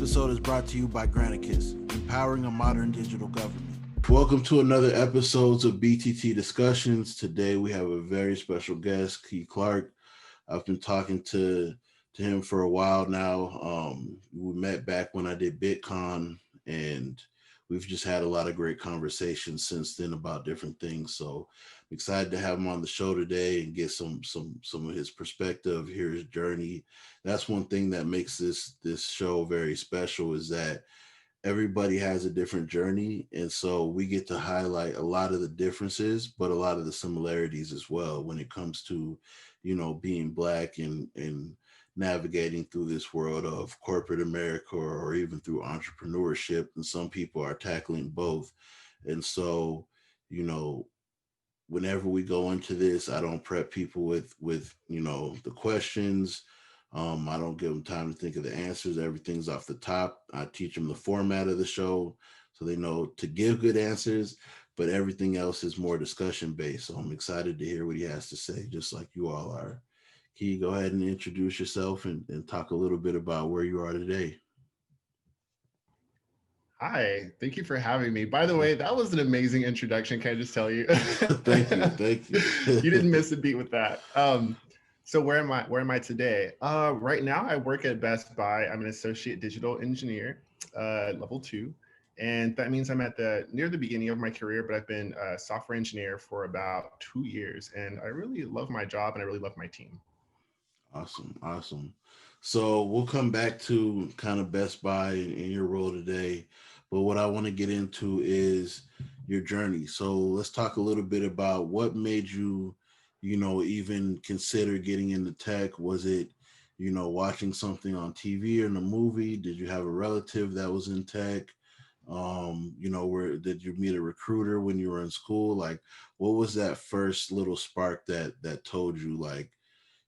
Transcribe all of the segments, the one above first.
episode is brought to you by Granicus, empowering a modern digital government. Welcome to another episode of BTT Discussions. Today we have a very special guest, Key Clark. I've been talking to him for a while now. We met back when I did BitCon, and we've just had a lot of great conversations since then about different things. So I'm excited to have him on the show today and get some of his perspective, hear his journey. That's one thing that makes this show very special, is that everybody has a different journey, and so we get to highlight a lot of the differences but a lot of the similarities as well when it comes to, you know, being Black and navigating through this world of corporate America, or even through entrepreneurship. And some people are tackling both. And so, you know, whenever we go into this, I don't prep people with you know, the questions. I don't give them time to think of the answers. Everything's off the top. I teach them the format of the show so they know to give good answers, but everything else is more discussion based. So I'm excited to hear what he has to say, just like you all are. Can you go ahead and introduce yourself and talk a little bit about where you are today? Hi, thank you for having me. By the way, that was an amazing introduction. Can I just tell you? Thank you. You didn't miss a beat with that. So where am I? Where am I today? Right now, I work at Best Buy. I'm an associate digital engineer, level 2, and that means I'm at the near the beginning of my career. But I've been a software engineer for about 2 years, and I really love my job and I really love my team. Awesome. So we'll come back to kind of Best Buy and your role today, but what I want to get into is your journey. So let's talk a little bit about what made you, you know, even consider getting into tech. Was it, you know, watching something on TV or in a movie? Did you have a relative that was in tech? You know, where did you meet a recruiter when you were in school? Like, what was that first little spark that told you, like,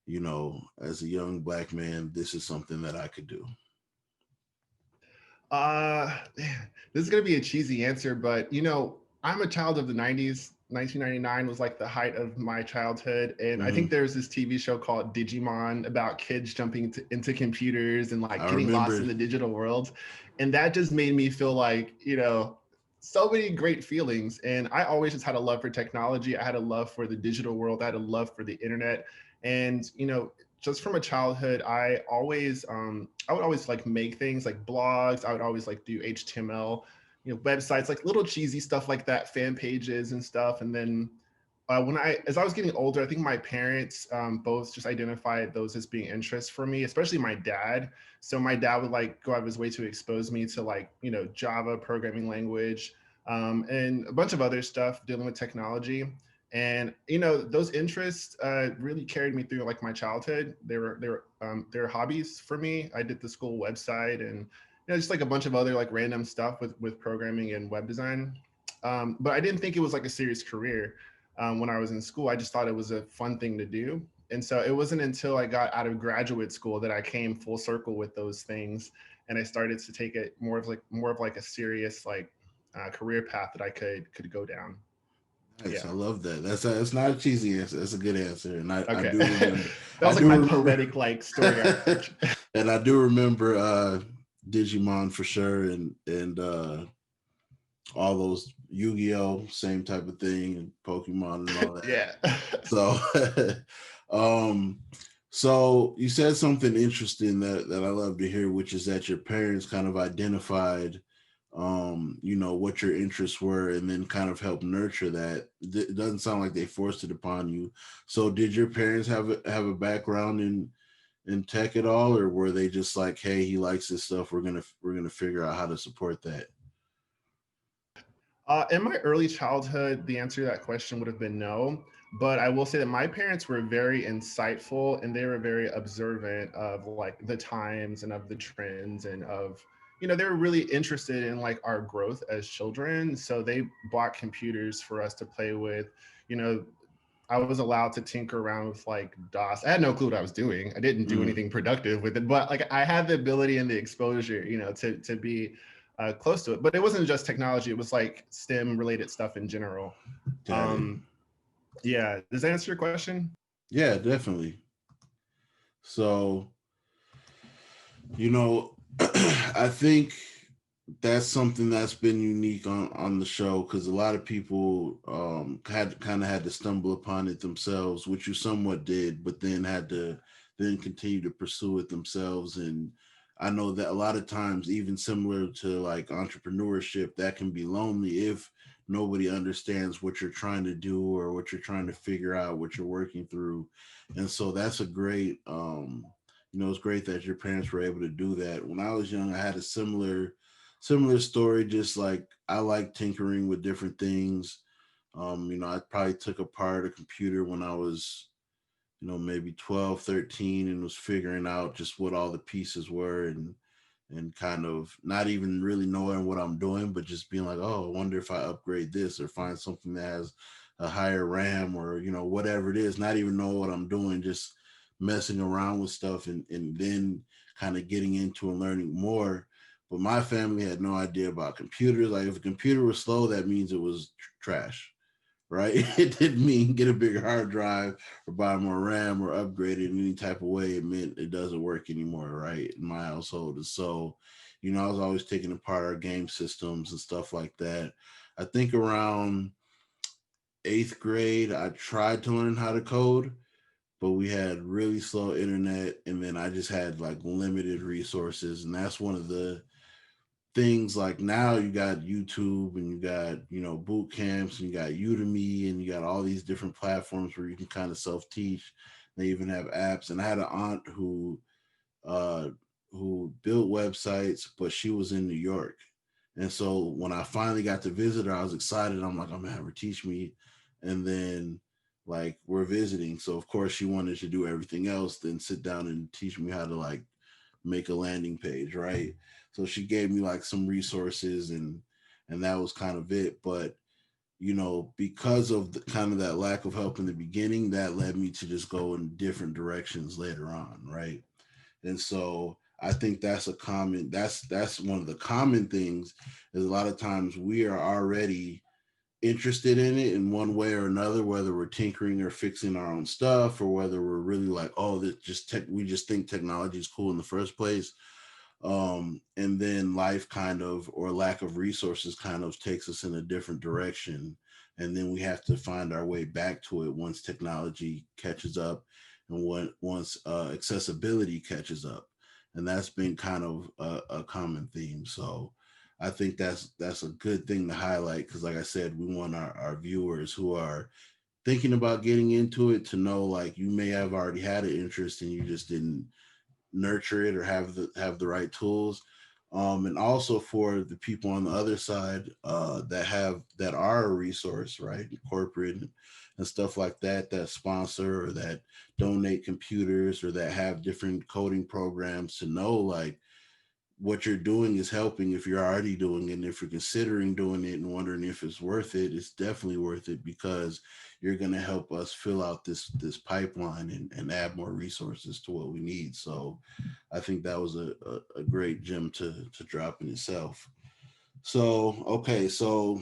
you know, as a young Black man, this is something that I could do? Man, this is gonna be a cheesy answer, but I'm a child of the '90s. 1999 was like the height of my childhood, and I think Mm, there's this TV show called Digimon about kids jumping into computers and like I getting lost in remember. the digital world, and that just made me feel like so many great feelings. And I always just had a love for technology. I had a love for the digital world. I had a love for the internet, and just from a childhood, I would always like make things like blogs. I would always like do HTML, websites, like little cheesy stuff like that, fan pages and stuff. And then as I was getting older, I think my parents both just identified those as being interests for me, especially my dad. So my dad would like go out of his way to expose me to like, Java programming language, and a bunch of other stuff dealing with technology. And those interests really carried me through like my childhood. They were hobbies for me. I did the school website and just like a bunch of other like random stuff with programming and web design. But I didn't think it was like a serious career when I was in school. I just thought it was a fun thing to do. And so it wasn't until I got out of graduate school that I came full circle with those things, and I started to take it more of like a serious like career path that I could go down. Nice, Yeah. I love that. That's not a cheesy answer. That's a good answer, and I Okay. do remember. That I was like do my remember. poetic like story arc. And I do remember Digimon for sure, and all those Yu-Gi-Oh, same type of thing, and Pokemon and all that. Yeah. So, um, so you said something interesting that I love to hear, which is that your parents kind of identified, you know, what your interests were, and then kind of helped nurture that. It doesn't sound like they forced it upon you. So, did your parents have a background in tech at all, or were they just like, hey, he likes this stuff, we're gonna figure out how to support that? In my early childhood, the answer to that question would have been no. But I will say that my parents were very insightful and they were very observant of like the times and of the trends and of, they were really interested in like our growth as children. So they bought computers for us to play with. You know, I was allowed to tinker around with like DOS. I had no clue what I was doing. I didn't do Mm, anything productive with it, but like I had the ability and the exposure, to be close to it. But it wasn't just technology; it was like STEM related stuff in general. got it. Um, yeah, does that answer your question? Yeah, definitely. So, you know, I think that's something that's been unique on the show because a lot of people had kind of had to stumble upon it themselves, which you somewhat did, but then had to then continue to pursue it themselves. And I know that a lot of times, even similar to like entrepreneurship, that can be lonely if nobody understands what you're trying to do or what you're trying to figure out, what you're working through. And so that's a great it's great that your parents were able to do that. When I was young, I had a similar story. Just like I like tinkering with different things. I probably took apart a computer when I was, maybe 12, 13, and was figuring out just what all the pieces were, and kind of not even really knowing what I'm doing, but just being like, oh, I wonder if I upgrade this or find something that has a higher RAM or, whatever it is, not even know what I'm doing, just messing around with stuff, and then kind of getting into and learning more. But my family had no idea about computers. Like if a computer was slow, that means it was trash, right? It didn't mean get a bigger hard drive or buy more RAM or upgrade it in any type of way. It meant it doesn't work anymore, right? In my household. And so, I was always taking apart our game systems and stuff like that. I think around eighth grade, I tried to learn how to code, but we had really slow internet. And then I just had like limited resources. And that's one of the things. Like now you got YouTube and you got, boot camps and you got Udemy and you got all these different platforms where you can kind of self-teach. They even have apps. And I had an aunt uh who built websites, but she was in New York. And so when I finally got to visit her, I was excited. I'm like, I'm gonna have her teach me. And then like we're visiting. So of course she wanted to do everything else, then sit down and teach me how to like make a landing page, right? So she gave me like some resources, and that was kind of it. But because of the kind of that lack of help in the beginning, that led me to just go in different directions later on, right? And so I think that's one of the common things is a lot of times we are already interested in it in one way or another, whether we're tinkering or fixing our own stuff, or whether we're really like, oh, this just tech, we just think technology is cool in the first place. And then life kind of, or lack of resources kind of takes us in a different direction. And then we have to find our way back to it once technology catches up and once accessibility catches up. And that's been kind of a common theme. So I think that's a good thing to highlight because, like I said, we want our viewers who are thinking about getting into it to know like you may have already had an interest and you just didn't nurture it or have the right tools. And also for the people on the other side that are a resource, right? Corporate and stuff like that sponsor or that donate computers or that have different coding programs, to know like what you're doing is helping if you're already doing it. And if you're considering doing it and wondering if it's worth it, it's definitely worth it because you're going to help us fill out this pipeline and add more resources to what we need. So I think that was a great gem to drop in itself. So okay, so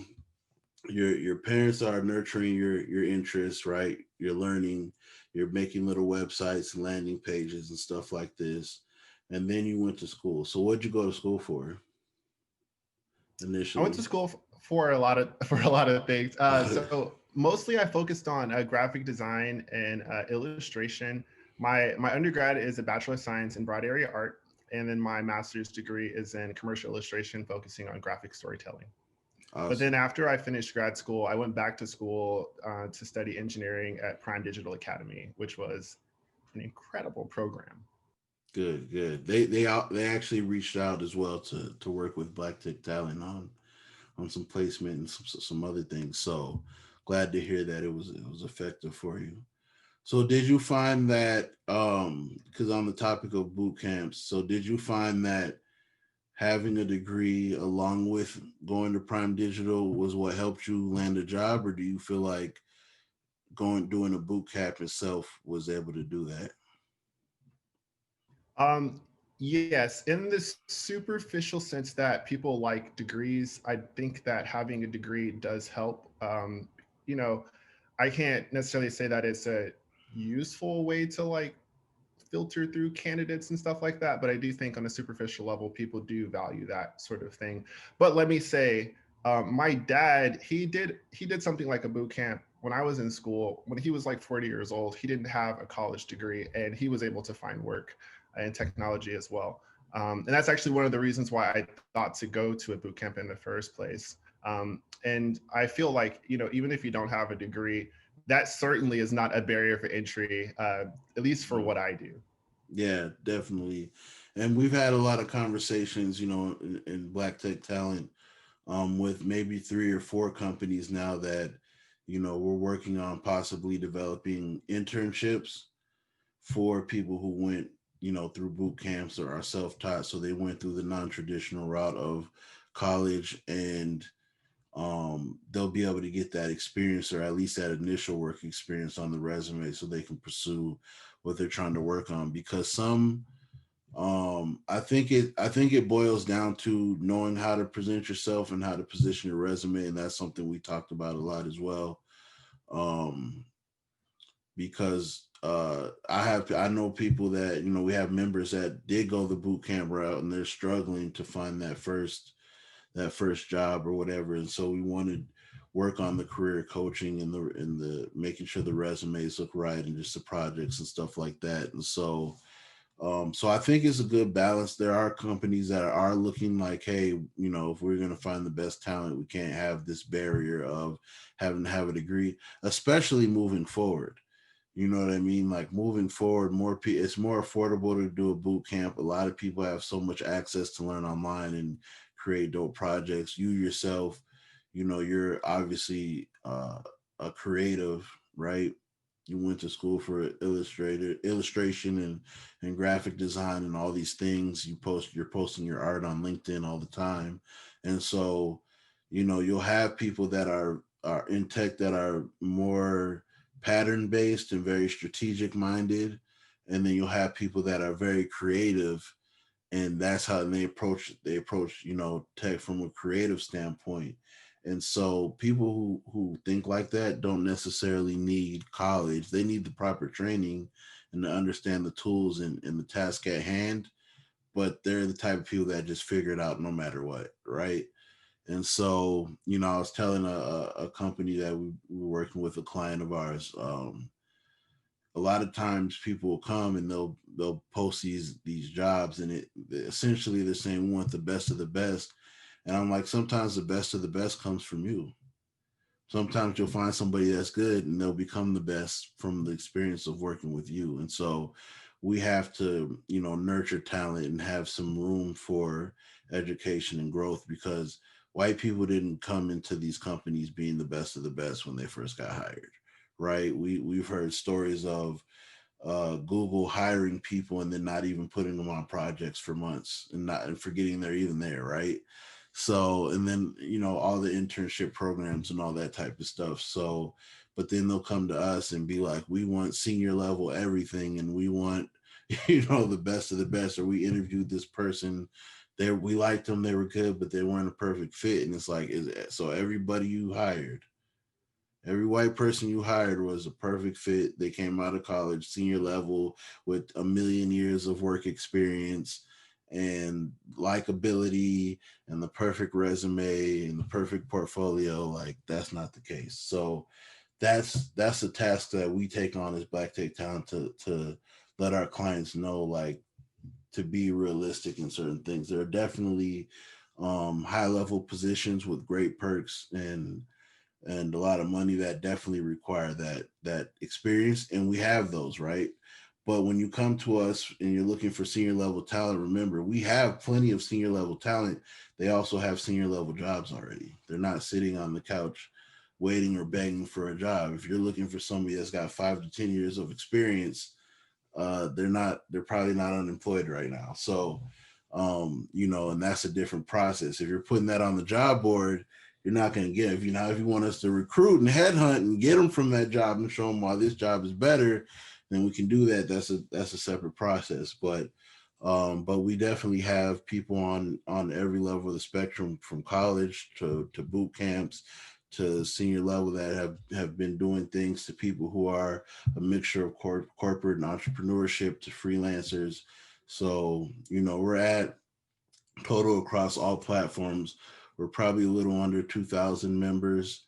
your parents are nurturing your interests, right? You're learning, you're making little websites and landing pages and stuff like this, and then you went to school. So what'd you go to school for I went to initially? school for a lot of for a lot of things. So mostly I focused on graphic design and illustration. My undergrad is a Bachelor of Science in Broad Area Art, and then my master's degree is in commercial illustration, focusing on graphic storytelling. But then Awesome. after I finished grad school, I went back to school to study engineering at Prime Digital Academy, which was an incredible program. Good. They actually reached out as well to work with Black Tech Talent on some placement and some other things. So glad to hear that it was effective for you. So did you find that because on the topic of boot camps, so did you find that having a degree along with going to Prime Digital was what helped you land a job, or do you feel like going doing a boot camp itself was able to do that? Um, yes, in this superficial sense that people like degrees, I think that having a degree does help. You know, I can't necessarily say that it's a useful way to like filter through candidates and stuff like that. But I do think on a superficial level, people do value that sort of thing. But let me say, my dad, he did something like a boot camp when I was in school. When he was like 40 years old, he didn't have a college degree, and he was able to find work in technology as well. And that's actually one of the reasons why I thought to go to a boot camp in the first place. And I feel like, even if you don't have a degree, that certainly is not a barrier for entry, at least for what I do. Yeah, definitely. And we've had a lot of conversations, in Black Tech Talent, with maybe three or four companies now that, we're working on possibly developing internships for people who went, through boot camps or are self-taught. So they went through the non-traditional route of college, and they'll be able to get that experience, or at least that initial work experience on the resume, so they can pursue what they're trying to work on. Because I think it boils down to knowing how to present yourself and how to position your resume, and that's something we talked about a lot as well. um because I know people that, we have members that did go the boot camp route, and they're struggling to find that first job or whatever. And so we wanted work on the career coaching and the making sure the resumes look right, and just the projects and stuff like that. And so I think it's a good balance. There are companies that are looking like, hey, if we're going to find the best talent, we can't have this barrier of having to have a degree, especially moving forward. You know what I mean? Like, moving forward, it's more affordable to do a boot camp. A lot of people have so much access to learn online and create dope projects. You yourself, you're obviously a creative, right? You went to school for illustration and graphic design and all these things. You're posting your art on LinkedIn all the time. And so, you'll have people that are in tech that are more pattern based and very strategic minded. And then you'll have people that are very creative, and that's how they approach tech from a creative standpoint. And so people who think like that don't necessarily need college. They need the proper training and to understand the tools and the task at hand. But they're the type of people that just figure it out no matter what, right? And so, I was telling a company that we were working with, a client of ours. A lot of times people will come and they'll post these jobs, and essentially they're saying we want the best of the best. And I'm like, sometimes the best of the best comes from you. Sometimes you'll find somebody that's good, and they'll become the best from the experience of working with you. And so we have to, nurture talent and have some room for education and growth, because white people didn't come into these companies being the best of the best when they first got hired, right? We've heard stories of Google hiring people and then not even putting them on projects for months, and forgetting they're even there, right? So, and then, all the internship programs and all that type of stuff. So, but then they'll come to us and be like, we want senior level everything, and we want, the best of the best. Or we interviewed this person, we liked them, they were good, but they weren't a perfect fit. And it's like, so everybody you hired, every white person you hired was a perfect fit. They came out of college, senior level, with a million years of work experience and likability and the perfect resume and the perfect portfolio. Like, that's not the case. So that's a task that we take on as Black Tech Talent, to let our clients know, like, to be realistic in certain things. There are definitely high level positions with great perks and a lot of money that definitely require that experience, and we have those, right? But when you come to us and you're looking for senior level talent, remember, we have plenty of senior level talent. They also have senior level jobs already. They're not sitting on the couch waiting or begging for a job. If you're looking for somebody that's got 5 to 10 years of experience, they're probably not unemployed right now. So and that's a different process. If you're putting that on the job board, you're not going to get. If you want us to recruit and headhunt and get them from that job and show them why this job is better, then we can do that. That's a separate process. But we definitely have people on every level of the spectrum, from college to boot camps to senior level that have been doing things, to people who are a mixture of corporate and entrepreneurship, to freelancers. So, we're at total across all platforms. We're probably a little under 2,000 members.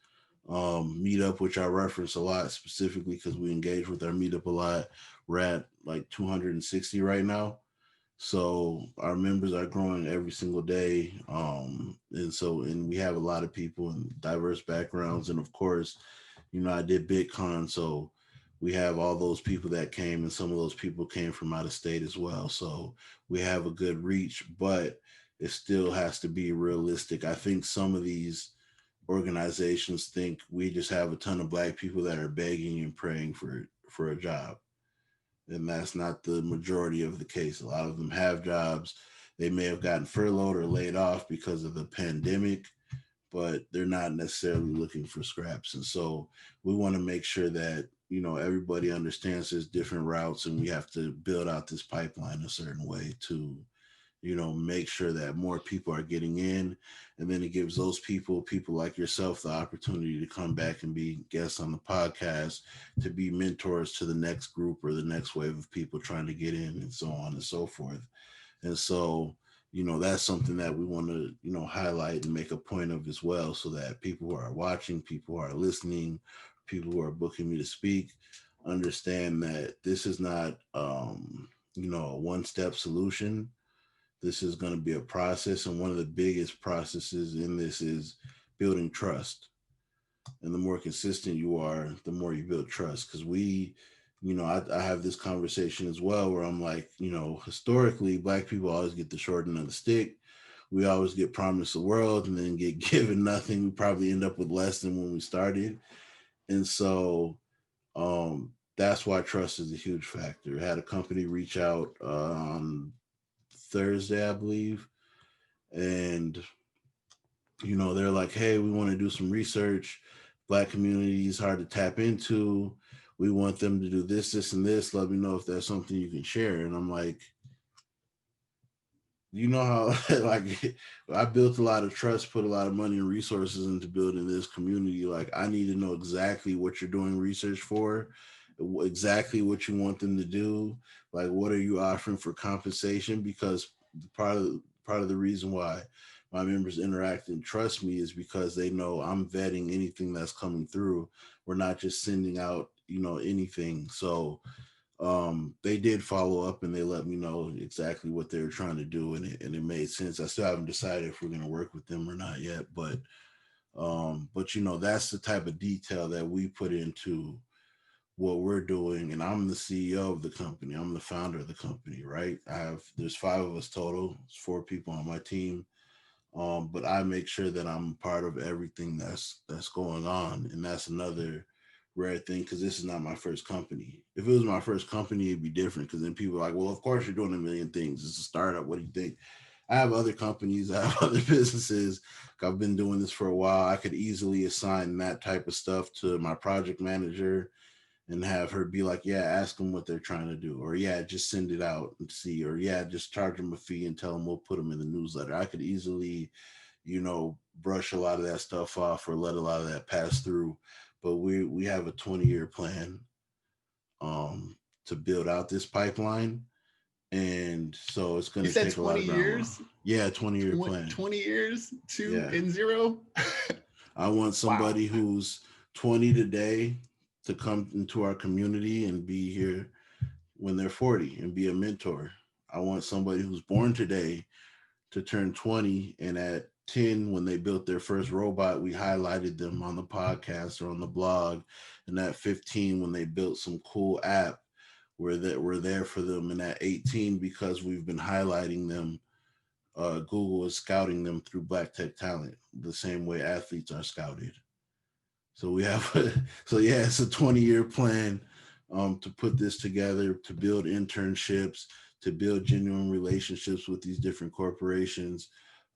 Meetup, which I reference a lot specifically because we engage with our meetup a lot, we're at like 260 right now. So our members are growing every single day. And we have a lot of people in diverse backgrounds. And of course, I did BitCon, so we have all those people that came, and some of those people came from out of state as well. So we have a good reach, but it still has to be realistic. I think some of these organizations think we just have a ton of black people that are begging and praying for a job, and that's not the majority of the case. A lot of them have jobs. They may have gotten furloughed or laid off because of the pandemic, but they're not necessarily looking for scraps. And so we want to make sure that, everybody understands there's different routes, and we have to build out this pipeline a certain way to, make sure that more people are getting in. And then it gives those people like yourself, the opportunity to come back and be guests on the podcast, to be mentors to the next group or the next wave of people trying to get in, and so on and so forth. And so, that's something that we want to, highlight and make a point of as well, so that people who are watching, people who are listening, people who are booking me to speak, understand that this is not, a one-step solution. This is going to be a process. And one of the biggest processes in this is building trust. And the more consistent you are, the more you build trust. Because I have this conversation as well where I'm like, historically, black people always get the short end of the stick. We always get promised the world and then get given nothing. We probably end up with less than when we started. And so that's why trust is a huge factor. I had a company reach out on Thursday, I believe, and they're like, hey, we want to do some research. Black community is hard to tap into. We want them to do this, and this. Let me know if that's something you can share. And I'm like, how like I built a lot of trust, put a lot of money and resources into building this community. Like, I need to know exactly what you're doing research for, exactly what you want them to do. Like, what are you offering for compensation? Because part of the reason why my members interact and trust me is because they know I'm vetting anything that's coming through. We're not just sending out, anything. So they did follow up, and they let me know exactly what they were trying to do, and it made sense. I still haven't decided if we're going to work with them or not yet, but that's the type of detail that we put into what we're doing. And I'm the CEO of the company. I'm the founder of the company, right? There's 5 of us total. There's 4 people on my team. But I make sure that I'm part of everything that's going on. And that's another rare thing, because this is not my first company. If it was my first company, it'd be different, because then people are like, well, of course you're doing a million things. It's a startup. What do you think? I have other companies. I have other businesses. I've been doing this for a while. I could easily assign that type of stuff to my project manager and have her be like, yeah, ask them what they're trying to do. Or, yeah, just send it out and see. Or, yeah, just charge them a fee and tell them we'll put them in the newsletter. I could easily, brush a lot of that stuff off or let a lot of that pass through. But we have a 20-year plan um, to build out this pipeline. And so it's going You to said take a lot 20 of groundwork. years? Yeah, 20-year plan. 20 years, two Yeah. and zero? I want Wow. somebody who's 20 today to come into our community and be here when they're 40 and be a mentor. I want somebody who's born today to turn 20, and at 10, when they built their first robot, we highlighted them on the podcast or on the blog. And at 15, when they built some cool app, we're there for them. And at 18, because we've been highlighting them, Google is scouting them through Black Tech Talent, the same way athletes are scouted. So we have, so yeah, it's a 20-year plan to put this together, to build internships, to build genuine relationships with these different corporations,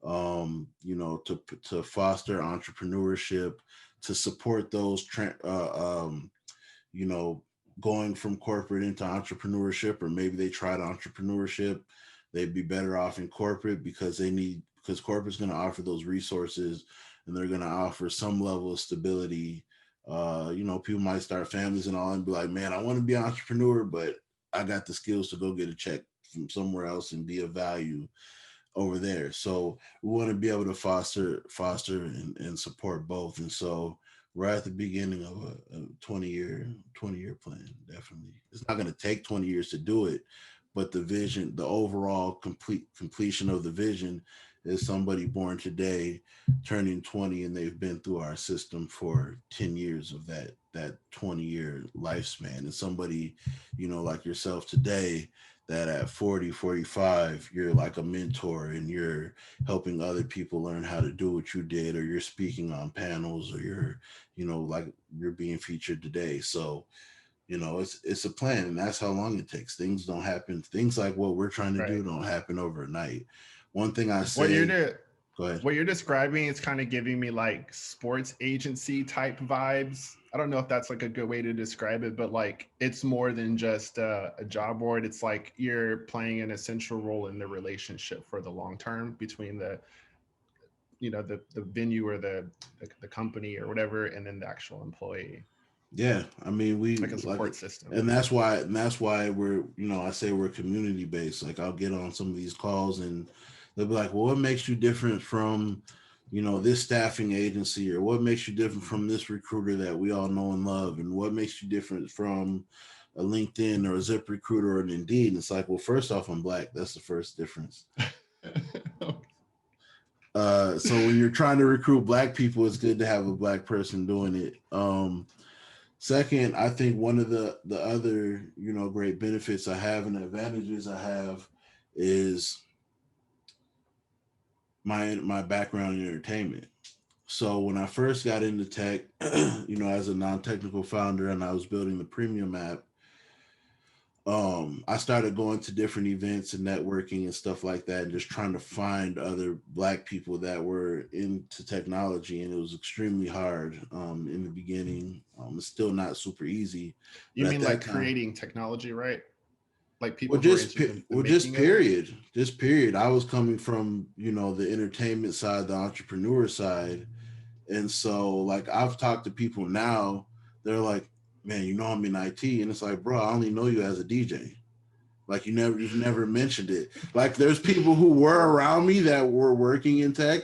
to foster entrepreneurship, to support those, you know, going from corporate into entrepreneurship, or maybe they tried entrepreneurship, they'd be better off in corporate because corporate's going to offer those resources and they're going to offer some level of stability. People might start families and all and be like, man, I want to be an entrepreneur, but I got the skills to go get a check from somewhere else and be of value over there. So we want to be able to foster and support both. And so we're at the beginning of a 20-year plan. Definitely. It's not going to take 20 years to do it, but the vision, the overall completion of the vision is somebody born today turning 20 and they've been through our system for 10 years of that 20-year lifespan. And somebody, like yourself today, that at 40, 45, you're like a mentor and you're helping other people learn how to do what you did, or you're speaking on panels, or like you're being featured today. So, it's a plan, and that's how long it takes. Things don't happen. Things like what we're trying to do Right. don't happen overnight. One thing I What you're say, doing. go ahead. What you're describing is kind of giving me like sports agency type vibes. I don't know if that's like a good way to describe it, but like it's more than just a job board. It's like you're playing an essential role in the relationship for the long term between the venue or the company or whatever, and then the actual employee, Yeah, I mean, we like a like, support system. and that's why we're, I say we're community based. Like, I'll get on some of these calls and they'll be like, well, what makes you different from, this staffing agency, or what makes you different from this recruiter that we all know and love, and what makes you different from a LinkedIn or a ZipRecruiter or an Indeed? And it's like, well, first off, I'm Black. That's the first difference. So when you're trying to recruit Black people, it's good to have a Black person doing it. Second, I think one of the other, great benefits I have and advantages I have is my background in entertainment. So when I first got into tech, as a non-technical founder, and I was building the premium app, I started going to different events and networking and stuff like that, and just trying to find other Black people that were into technology. And it was extremely hard in the beginning. It's still not super easy. You But at mean like that time, creating technology, right? Like well, people who are into the just making of it? period, just period. I was coming from, the entertainment side, the entrepreneur side. And so, like, I've talked to people now, they're like, man, I'm in IT. And it's like, bro, I only know you as a DJ. Like, you've never mentioned it. Like, there's people who were around me that were working in tech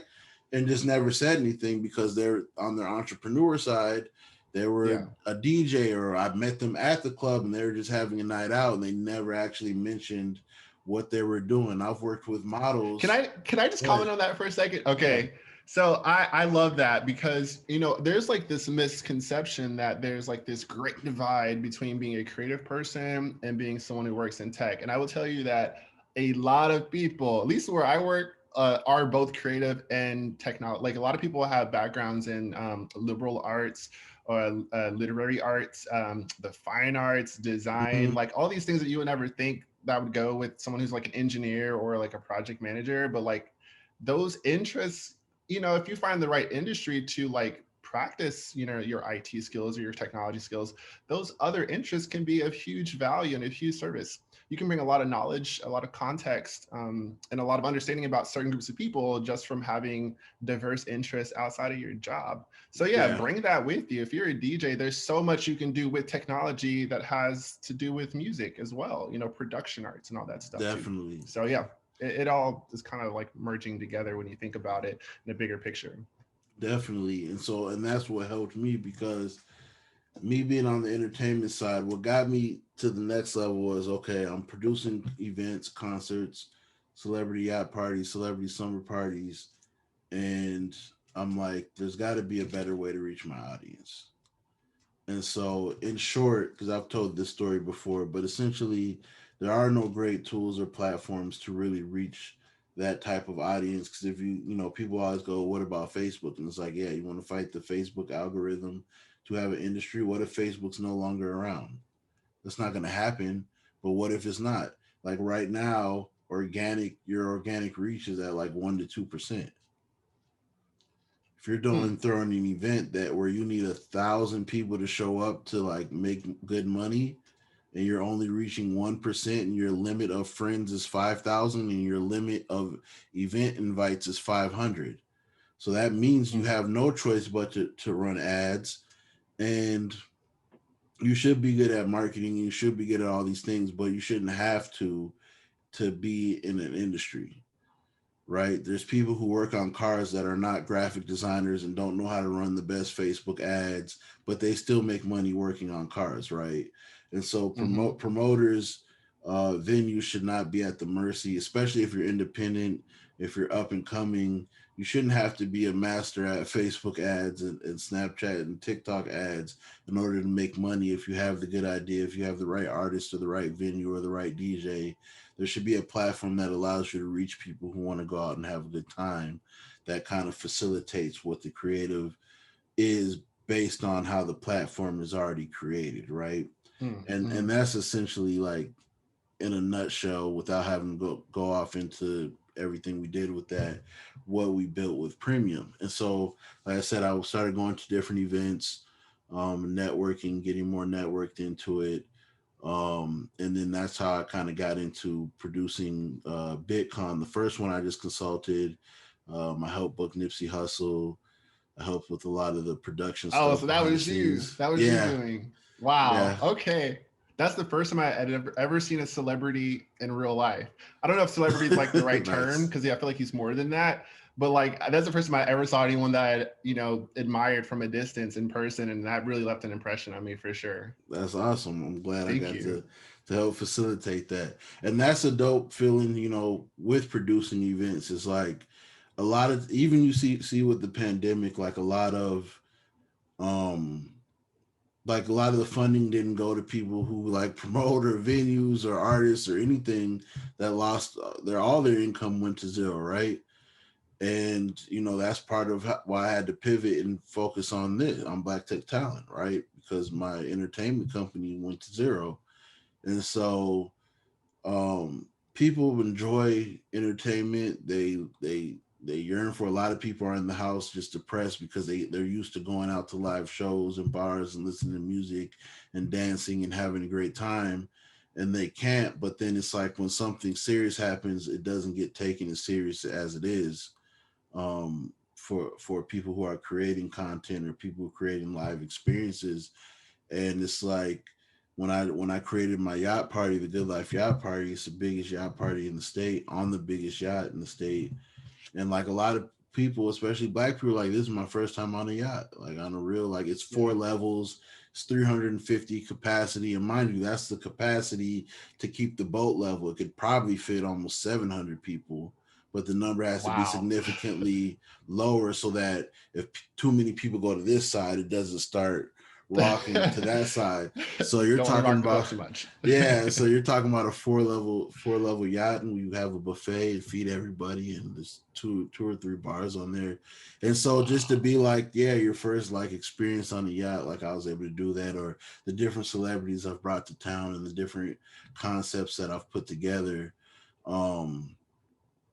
and just never said anything because they're on their entrepreneur side. They Yeah. were a DJ, or I met them at the club and they were just having a night out, and they never actually mentioned what they were doing. I've worked with Can models. I just Go ahead. comment on that for a second? Yeah. Okay. So I love that because there's like this misconception that there's like this great divide between being a creative person and being someone who works in tech. And I will tell you that a lot of people, at least where I work, are both creative and technology. Like a lot of people have backgrounds in liberal arts or literary arts, the fine arts, design, Mhm. like all these things that you would never think that would go with someone who's like an engineer or like a project manager. But like those interests, if you find the right industry to like practice, your IT skills or your technology skills, those other interests can be of huge value and of huge service. You can bring a lot of knowledge, a lot of context, and a lot of understanding about certain groups of people just from having diverse interests outside of your job. So yeah, Yeah, bring that with you. If you're a DJ, there's so much you can do with technology that has to do with music as well, production arts and all that stuff too. definitely. So yeah, it all is kind of like merging together when you think about it in a bigger picture. Definitely. And that's what helped me, because me being on the entertainment side, what got me to the next level was, okay, I'm producing events, concerts, celebrity yacht parties, celebrity summer parties, and I'm like, there's got to be a better way to reach my audience. And so, in short, because I've told this story before, but essentially, there are no great tools or platforms to really reach that type of audience. Because if people always go, what about Facebook? And it's like, yeah, you want to fight the Facebook algorithm to have an industry? What if Facebook's no longer around? That's not going to happen. But what if it's not? Like right now, your organic reach is at like 1 to 2%. If you're Hmm. throwing an event that where you need 1,000 people to show up to like make good money, and you're only reaching 1%, and your limit of friends is 5,000, and your limit of event invites is 500, So that means you Mm. have no choice but to run ads, and you should be good at marketing. You should be good at all these things, but you shouldn't have to be in an industry, right? There's people who work on cars that are not graphic designers and don't know how to run the best Facebook ads, but they still make money working on cars, right? And so Mm-hmm. promoters, venues should not be at the mercy, especially if you're independent, if you're up and coming. You shouldn't have to be a master at Facebook ads and Snapchat and TikTok ads in order to make money. If you have the good idea, if you have the right artist or the right venue or the right DJ, there should be a platform that allows you to reach people who want to go out and have a good time, that kind of facilitates what the creative is based on how the platform is already created, right? And Mm-hmm. that's essentially, like, in a nutshell, without having to go off into everything we did with that, what we built with Premium. And so, like I said, I started going to different events, networking, getting more networked into it. And then that's how I kind of got into producing BitCon. The first one I just consulted. I helped book Nipsey Hussle. I helped with a lot of the production Oh, stuff so that behind the was you. scenes. That was you Yeah, doing. Wow. yeah, Okay. That's the first time I had ever seen a celebrity in real life. I don't know if celebrity is like the right term nice. because I feel like he's more than that. But like that's the first time I ever saw anyone that I, admired from a distance in person, and that really left an impression on me for sure. That's awesome. I'm glad I Thank got you. to help facilitate that. And that's a dope feeling, with producing events. It's like a lot of, even you see with the pandemic, um like a lot of the funding didn't go to people who like promote or venues or artists or anything, that lost their all their income went to zero, right? And that's part of why I had to pivot and focus on Black Tech Talent, right? Because my entertainment company went to zero. And so, people enjoy entertainment. They yearn for, a lot of people are in the house just depressed because they're used to going out to live shows and bars and listening to music and dancing and having a great time, and they can't. But then it's like when something serious happens, it doesn't get taken as serious as it is, for people who are creating content or people creating live experiences. And it's like, when I created my yacht party, the Good Life Yacht Party, it's the biggest yacht party in the state, on the biggest yacht in the state. And like a lot of people, especially black people, like, this is my first time on a yacht, like on a real, like, it's Yeah. 4 levels, it's 350 capacity, and mind you, that's the capacity to keep the boat level. It could probably fit almost 700 people, but the number has to be Wow. significantly lower so that if too many people go to this side, it doesn't start rocking to that side. So you're Don't want to talking rock the about, boat too much. yeah, so you're talking about a four level yacht, and you have a buffet and feed everybody, and there's two or three bars on there. And so just to Wow. be like, yeah, your first like experience on a yacht, like I was able to do that, or the different celebrities I've brought to town and the different concepts that I've put together. Um,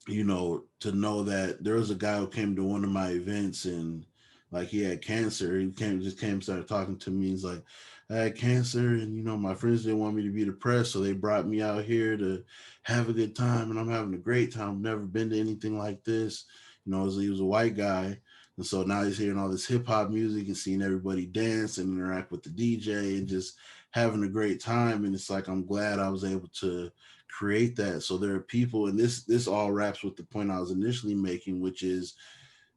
to know that there was a guy who came to one of my events, and like he had cancer. He came, started talking to me. He's like, I had cancer, and my friends didn't want me to be depressed, so they brought me out here to have a good time, and I'm having a great time. I've never been to anything like this. He was a white guy, and so now he's hearing all this hip hop music and seeing everybody dance and interact with the DJ and just having a great time. And it's like, I'm glad I was able to create that. So there are people, and this all wraps with the point I was initially making, which is,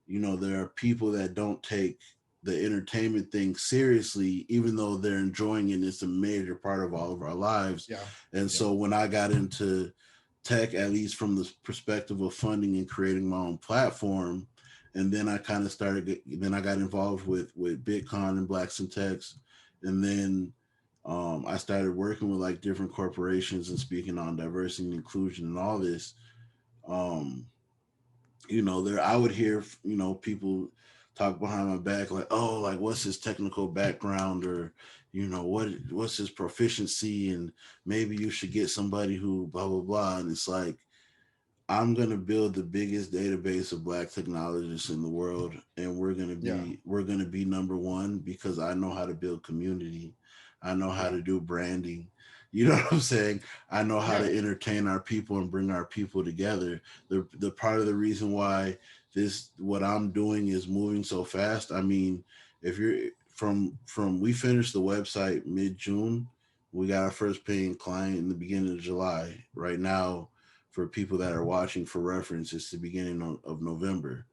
there are people that don't take the entertainment thing seriously, even though they're enjoying it. It's a major part of all of our lives. Yeah. And Yeah. so when I got into tech, at least from the perspective of funding and creating my own platform, and then I kind of then I got involved with Bitcoin and Blacks in Techs, and then I started working with like different corporations and speaking on diversity and inclusion and all this. Um, there I would hear, people talk behind my back like, oh, like, what's his technical background, or what's his proficiency, and maybe you should get somebody who blah blah blah. And it's like, I'm gonna build the biggest database of Black technologists in the world, and Yeah. we're gonna be number one because I know how to build community, I know how Yeah. to do branding, You know what I'm saying? I know how Yeah. to entertain our people and bring our people together. The part of the reason why what I'm doing is moving so fast. I mean, if you're from we finished the website mid-June, we got our first paying client in the beginning of July. Right now, for people that are watching for reference, it's the beginning of November.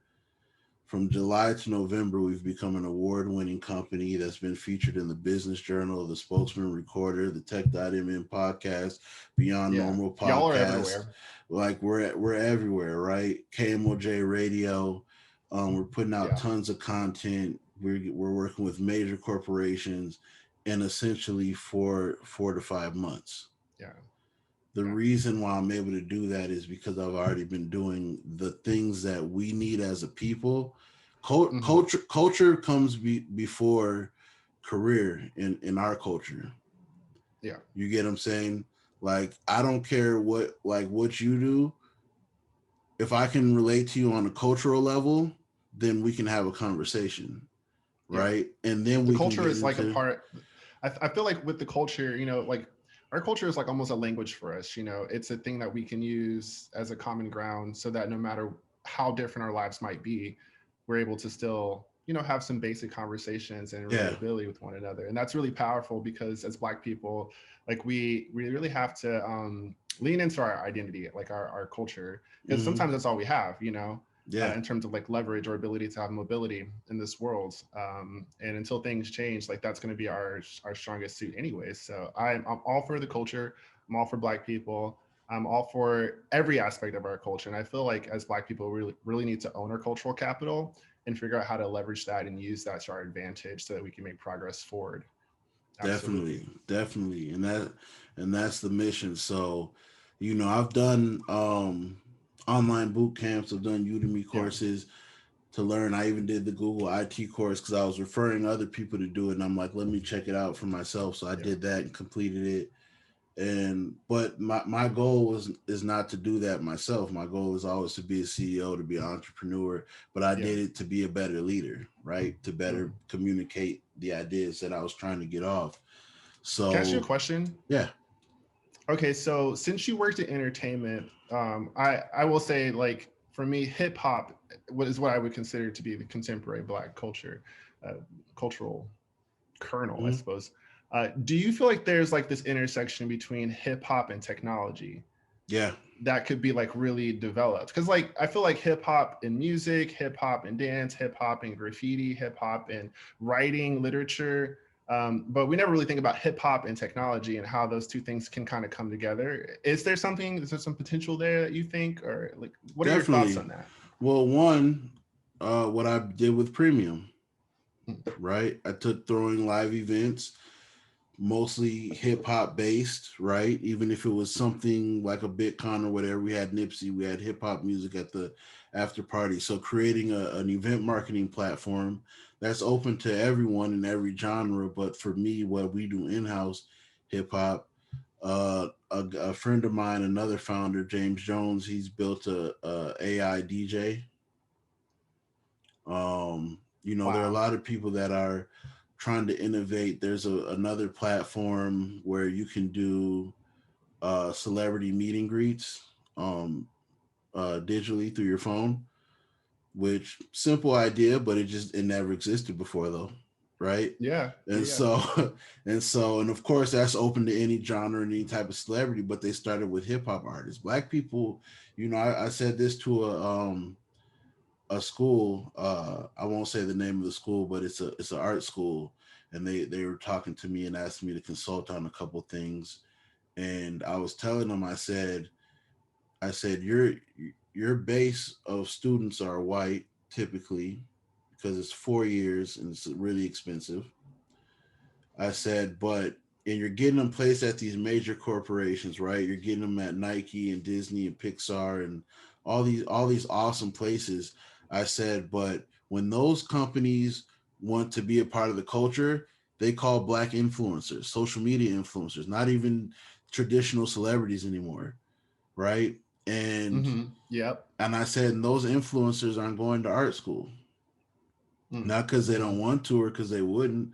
From July to November, we've become an award-winning company that's been featured in the Business Journal, the Spokesman Recorder, the Tech.mn podcast, Beyond Yeah. Normal Y'all are podcast. everywhere. Like we're everywhere, right? KMOJ Radio. We're putting out Yeah. tons of content. We're working with major corporations, and essentially for 4 to 5 months. Yeah. The Yeah. reason why I'm able to do that is because I've already been doing the things that we need as a people. Hmm. Culture comes before career in our culture. Yeah. You get what I'm saying? Like I don't care what you do. If I can relate to you on a cultural level, then we can have a conversation, Yeah. right? And then The we can culture get is like a into part. I feel like with the culture, like our culture is like almost a language for us. It's a thing that we can use as a common ground so that no matter how different our lives might be, we're able to still, have some basic conversations and yeah. relatability with one another. And that's really powerful because as Black people, like we really have to lean into our identity, like our culture, because Mm-hmm. sometimes that's all we have, Yeah. in terms of like leverage or ability to have mobility in this world. And until things change, like that's going to be our strongest suit anyways. So I'm all for the culture. I'm all for Black people. I'm all for every aspect of our culture. And I feel like as Black people, we really need to own our cultural capital and figure out how to leverage that and use that to our advantage so that we can make progress forward. Absolutely. Definitely, definitely, and that's the mission. So, I've done online boot camps. I've done Udemy Yeah. courses to learn. I even did the Google IT course because I was referring other people to do it, and I'm like, let me check it out for myself. So I Yeah. did that and completed it. And but my goal is not to do that myself. My goal is always to be a CEO, to be an entrepreneur, but I Yeah. did it to be a better leader, right? To better Mm. communicate the ideas that I was trying to get off. Can I ask you a So question? yeah. Okay, so since you worked in entertainment, I will say like for me, hip hop what I would consider to be the contemporary Black culture, uh, cultural kernel, I Mhm. suppose. Do you feel like there's like this intersection between hip hop and technology Yeah. that could be like really developed? Because like I feel like hip hop in music, hip hop in dance, hip hop in graffiti, hip hop in writing, literature. But we never really think about hip hop and technology and how those two things can kind of come together. Is there some potential there that you think, or like, what are your thoughts Definitely. on that? Well, one, what I did with Premium, Mm. right? I took throwing live events, mostly hip hop based, right? Even if it was something like a BitCon or whatever, we had Nipsey, we had hip hop music at the after party. So creating an event marketing platform that's open to everyone in every genre. But for me, what we do in house, hip hop. A friend of mine, another founder, James Jones, he's built a AI DJ. There are a Wow. lot of people that are trying to innovate. There's another platform where you can do celebrity meet and greets digitally through your phone, which simple idea, but it never existed before though, right? Yeah. Yeah. And Yeah. so and of course that's open to any genre and any type of celebrity, but they started with hip hop artists. Black people, I said this to a school. I won't say the name of the school, but it's an art school, and they were talking to me and asked me to consult on a couple things. And I was telling them, I said your base of students are white typically because it's 4 years and it's really expensive. I said, but and you're getting them placed at these major corporations, right? You're getting them at Nike and Disney and Pixar and all these awesome places. I said, but when those companies want to be a part of the culture, they call black influencers, social media influencers, not even traditional celebrities anymore, right? And Mm-hmm. Yep. and I said, and those influencers aren't going to art school, not because they Mm-hmm. don't want to or because they wouldn't,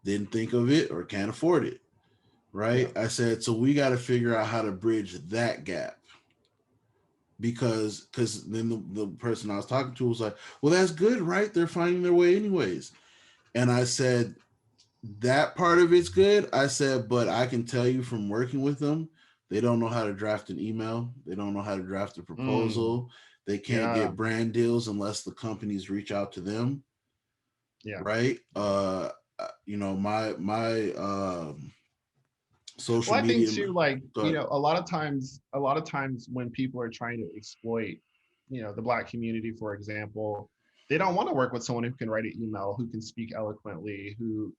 didn't think of it or can't afford it, Yeah. right? I said, so we got to figure out how to bridge that gap because then the person I was talking to was like, well, that's good, right? They're finding their way anyways. And I said, that part of it's good. I said, but I can tell you from working with them, they don't know how to draft an email. They don't know how to draft a Mm, proposal. They can't yeah. get brand deals unless the companies reach out to them, Yeah. right? My social Well, I think media. too, like, But a lot of times when people are trying to exploit, the Black community, for example, they don't want to work with someone who can write an email, who can speak eloquently, who,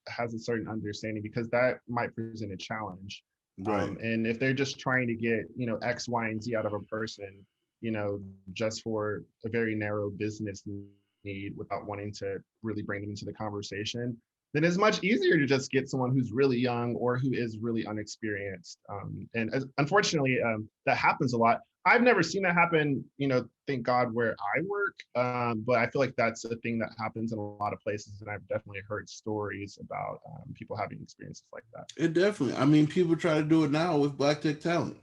has a certain understanding, because that might present a challenge. right, And if they're just trying to get, X, Y, and Z out of a person, just for a very narrow business need without wanting to really bring them into the conversation, then it's much easier to just get someone who's really young or who is really unexperienced. Unfortunately, that happens a lot. I've never seen that happen, thank God, where I work. But I feel like that's a thing that happens in a lot of places. And I've definitely heard stories about people having experiences like that. it definitely. I mean, people try to do it now with Black tech talent.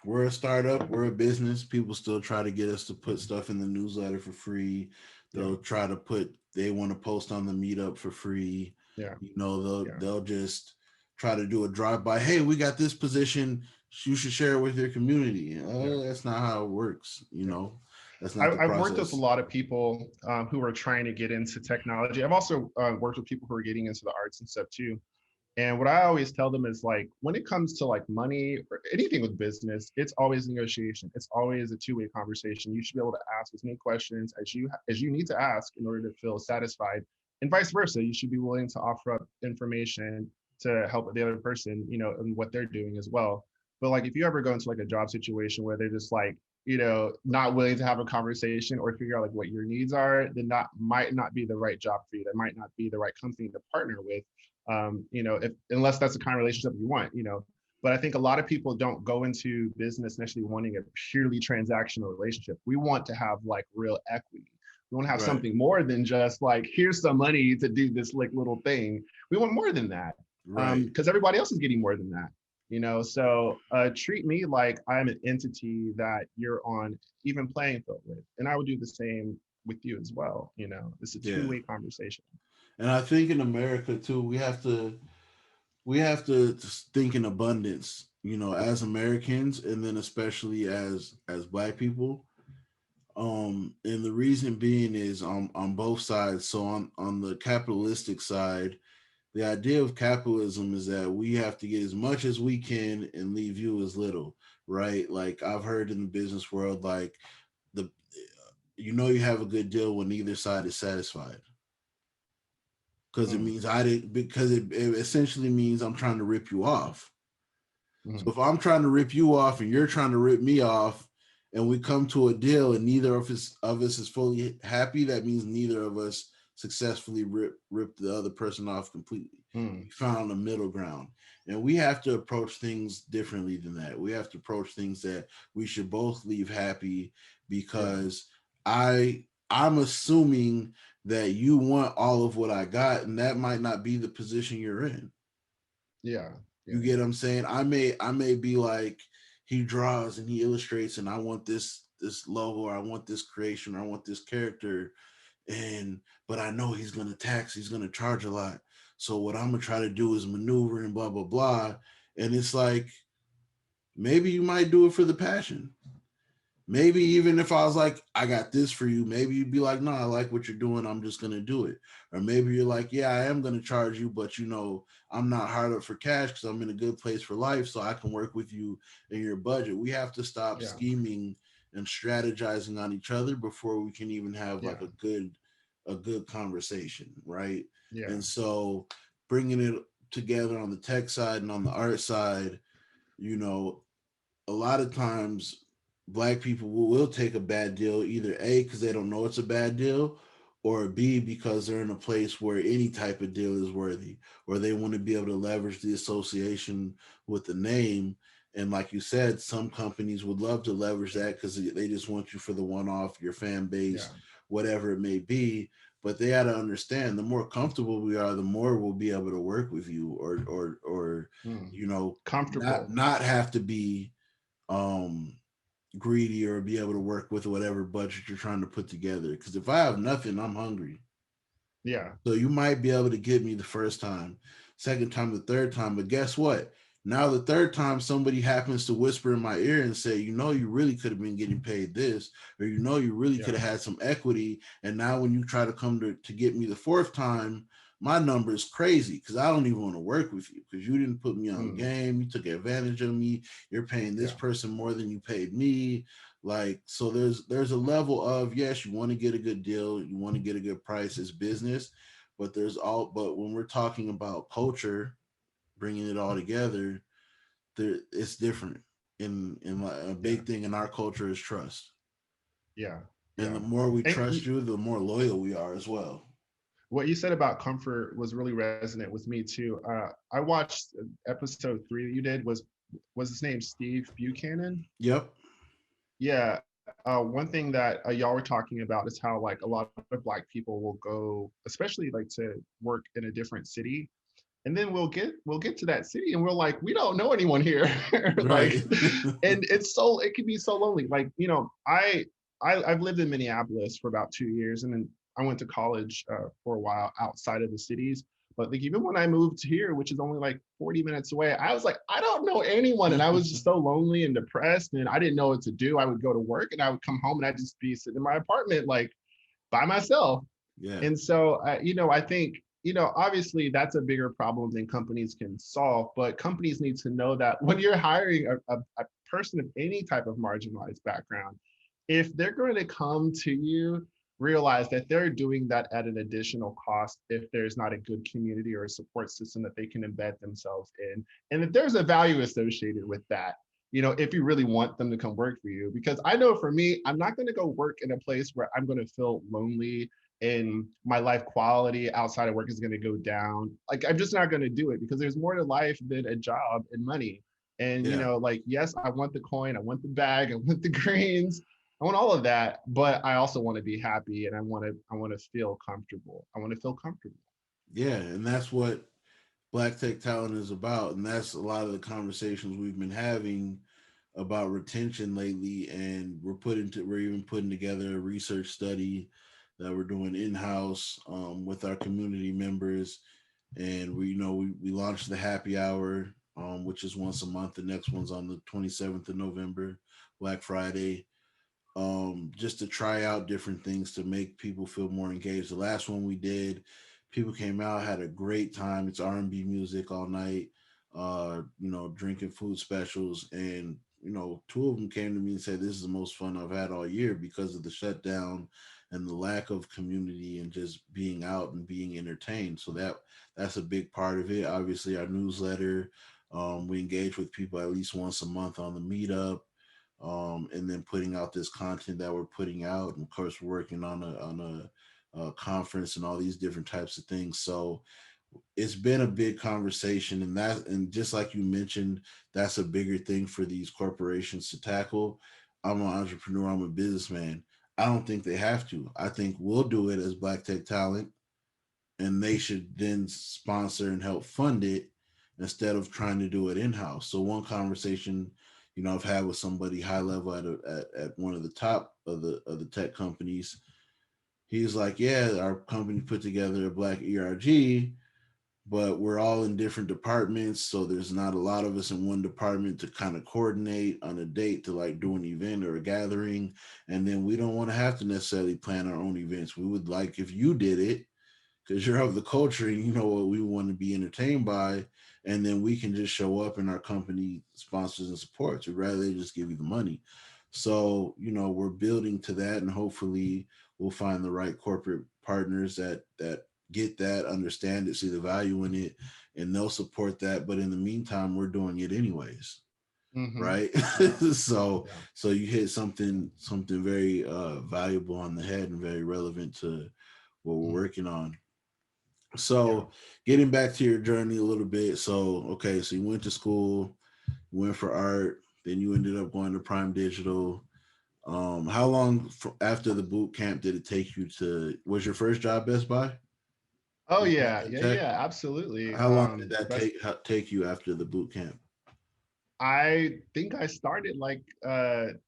We're a startup, we're a business. People still try to get us to put stuff in the newsletter for free. Yeah, They'll try to put they want to post on the meetup for free. yeah, yeah, They'll just try to do a drive by. Hey, we got this position. You should share it with your community. yeah, That's not how it works. yeah. That's not the I've worked with a process. lot of people who are trying to get into technology. I've also worked with people who are getting into the arts and stuff too. And what I always tell them is, like, when it comes to like money or anything with business, it's always negotiation. It's always a two-way conversation. You should be able to ask as many questions as you need to ask in order to feel satisfied, and vice versa. You should be willing to offer up information to help the other person, and what they're doing as well. But like, if you ever go into like a job situation where they're just like, not willing to have a conversation or figure out like what your needs are, then that might not be the right job for you. That might not be the right company to partner with, if unless that's the kind of relationship you want, But I think a lot of people don't go into business necessarily wanting a purely transactional relationship. We want to have like real equity. We want to have Right. something more than just like, here's some money to do this like little thing. We want more than that, Right. because everybody else is getting more than that. So treat me like I'm an entity that you're on even playing field with, and I would do the same with you as well. It's a Yeah. two-way conversation. And I think in America too, we have to think in abundance, as Americans, and then especially as Black people. And the reason being is on both sides. So on the capitalistic side, the idea of capitalism is that we have to get as much as we can and leave you as little, right? Like I've heard in the business world, like the you have a good deal when neither side is satisfied because it Mm, means I did because it essentially means I'm trying to rip you off. So mm, if I'm trying to rip you off and you're trying to rip me off, and we come to a deal and neither of us is fully happy, that means neither of us successfully rip the other person off completely. mm. We found a middle ground, and we have to approach things differently than that. We have to approach things that we should both leave happy Yeah, because I'm assuming that you want all of what I got, and that might not be the position you're in. yeah, yeah, You get what I'm saying? I may be like, he draws and he illustrates and I want this logo, or I want this creation, or I want this character, and but I know he's gonna charge a lot. So what I'm gonna try to do is maneuver and blah blah blah. And it's like, maybe you might do it for the passion. Maybe even if I was like, I got this for you, maybe you'd be like, no, I like what you're doing. I'm just going to do it. Or maybe you're like, yeah, I am going to charge you, but I'm not hard up for cash because I'm in a good place for life. So I can work with you in your budget. We have to stop yeah, scheming and strategizing on each other before we can even have like yeah, a good conversation. Right. yeah, And so bringing it together on the tech side and on the art side, you know, a lot of times Black people will take a bad deal, either A, because they don't know it's a bad deal, or B, because they're in a place where any type of deal is worthy, or they want to be able to leverage the association with the name. And like you said, some companies would love to leverage that because they just want you for the one off, your fan base, yeah, whatever it may be. but they got to understand, the more comfortable we are, the more we'll be able to work with you, or Mm. you know, Comfortable. not have to be um greedy or be able to work with whatever budget you're trying to put together. Because if I have nothing, I'm hungry. Yeah. So you might be able to get me the first time, second time, the third time. But guess what? Now the third time somebody happens to whisper in my ear and say, you know, you really could have been getting paid this, or you know, you really could Yeah. have had some equity. And now when you try to come to get me the fourth time, my number is crazy because I don't even want to work with you because you didn't put me on Mm. game. You took advantage of me. You're paying this Yeah. person more than you paid me. Like, so there's a level of, yes, you want to get a good deal, you want to get a good price as business, but when we're talking about culture, bringing it all together, it's different. In like a Yeah. big thing in our culture is trust, Yeah. and Yeah. the more we And trust you, the more loyal we are as well. what you said about comfort was really resonant with me too. I watched episode 3 that you did. Was his name Steve Buchanan? Yep. Yeah. One thing that y'all were talking about is how like a lot of Black people will go, especially like to work in a different city, and then we'll get to that city and we're like, we don't know anyone here. Like, Right. and it can be so lonely. Like, I've lived in Minneapolis for about 2 years, and then I went to college for a while outside of the cities. But like, even when I moved here, which is only like 40 minutes away, I was like, I don't know anyone, and I was just so lonely and depressed, and I didn't know what to do. I would go to work and I would come home and I'd just be sitting in my apartment like by myself. Yeah. And so, I think, obviously that's a bigger problem than companies can solve, but companies need to know that when you're hiring a person of any type of marginalized background, if they're going to come to you, realize that they're doing that at an additional cost if there's not a good community or a support system that they can embed themselves in. And that there's a value associated with that, if you really want them to come work for you. Because I know for me, I'm not going to go work in a place where I'm going to feel lonely and my life quality outside of work is going to go down. Like, I'm just not going to do it because there's more to life than a job and money. And, Yeah. like, yes, I want the coin, I want the bag, I want the greens, I want all of that, but I also want to be happy and I want to feel comfortable. I want to feel comfortable. Yeah. And that's what Black Tech Talent is about. And that's a lot of the conversations we've been having about retention lately. And we're even putting together a research study that we're doing in-house with our community members. And we launched the happy hour, which is once a month. The next one's on the 27th of November, Black Friday, just to try out different things to make people feel more engaged. The last one we did, people came out, had a great time. It's R&B music all night, drinking food specials, and two of them came to me and said, "This is the most fun I've had all year because of the shutdown and the lack of community and just being out and being entertained." So that's a big part of it. Obviously, our newsletter. We engage with people at least once a month on the meetup, and then putting out this content that we're putting out. And of course, we're working on a conference and all these different types of things. So it's been a big conversation, and just like you mentioned, that's a bigger thing for these corporations to tackle. I'm an entrepreneur. I'm a businessman. I don't think they have to. I think we'll do it as Black Tech Talent, and they should then sponsor and help fund it instead of trying to do it in house. So one conversation, I've had with somebody high level at one of the top of the tech companies. He's like, "Yeah, our company put together a Black ERG, but we're all in different departments, so there's not a lot of us in one department to kind of coordinate on a date to like do an event or a gathering, and then we don't want to have to necessarily plan our own events. We would like if you did it because you're of the culture and you know what we want to be entertained by, and then we can just show up and our company sponsors and supports. We'd rather they just give you the money." So we're building to that, and hopefully we'll find the right corporate partners that get that, understand it, see the value in it, and they'll support that. But in the meantime, we're doing it anyways, Mm-hmm. right? Yeah. so Yeah. so you hit something very valuable on the head and very relevant to what we're Mm. working on. Yeah. So getting back to your journey a little bit. So okay, so you went to school, you went for art, then you ended up going to Prime Digital. How long after the boot camp did it take you to? Was your first job Best Buy? Oh Was yeah, that yeah, tech? yeah, absolutely. How long did that Best take you after the boot camp? I think I started like the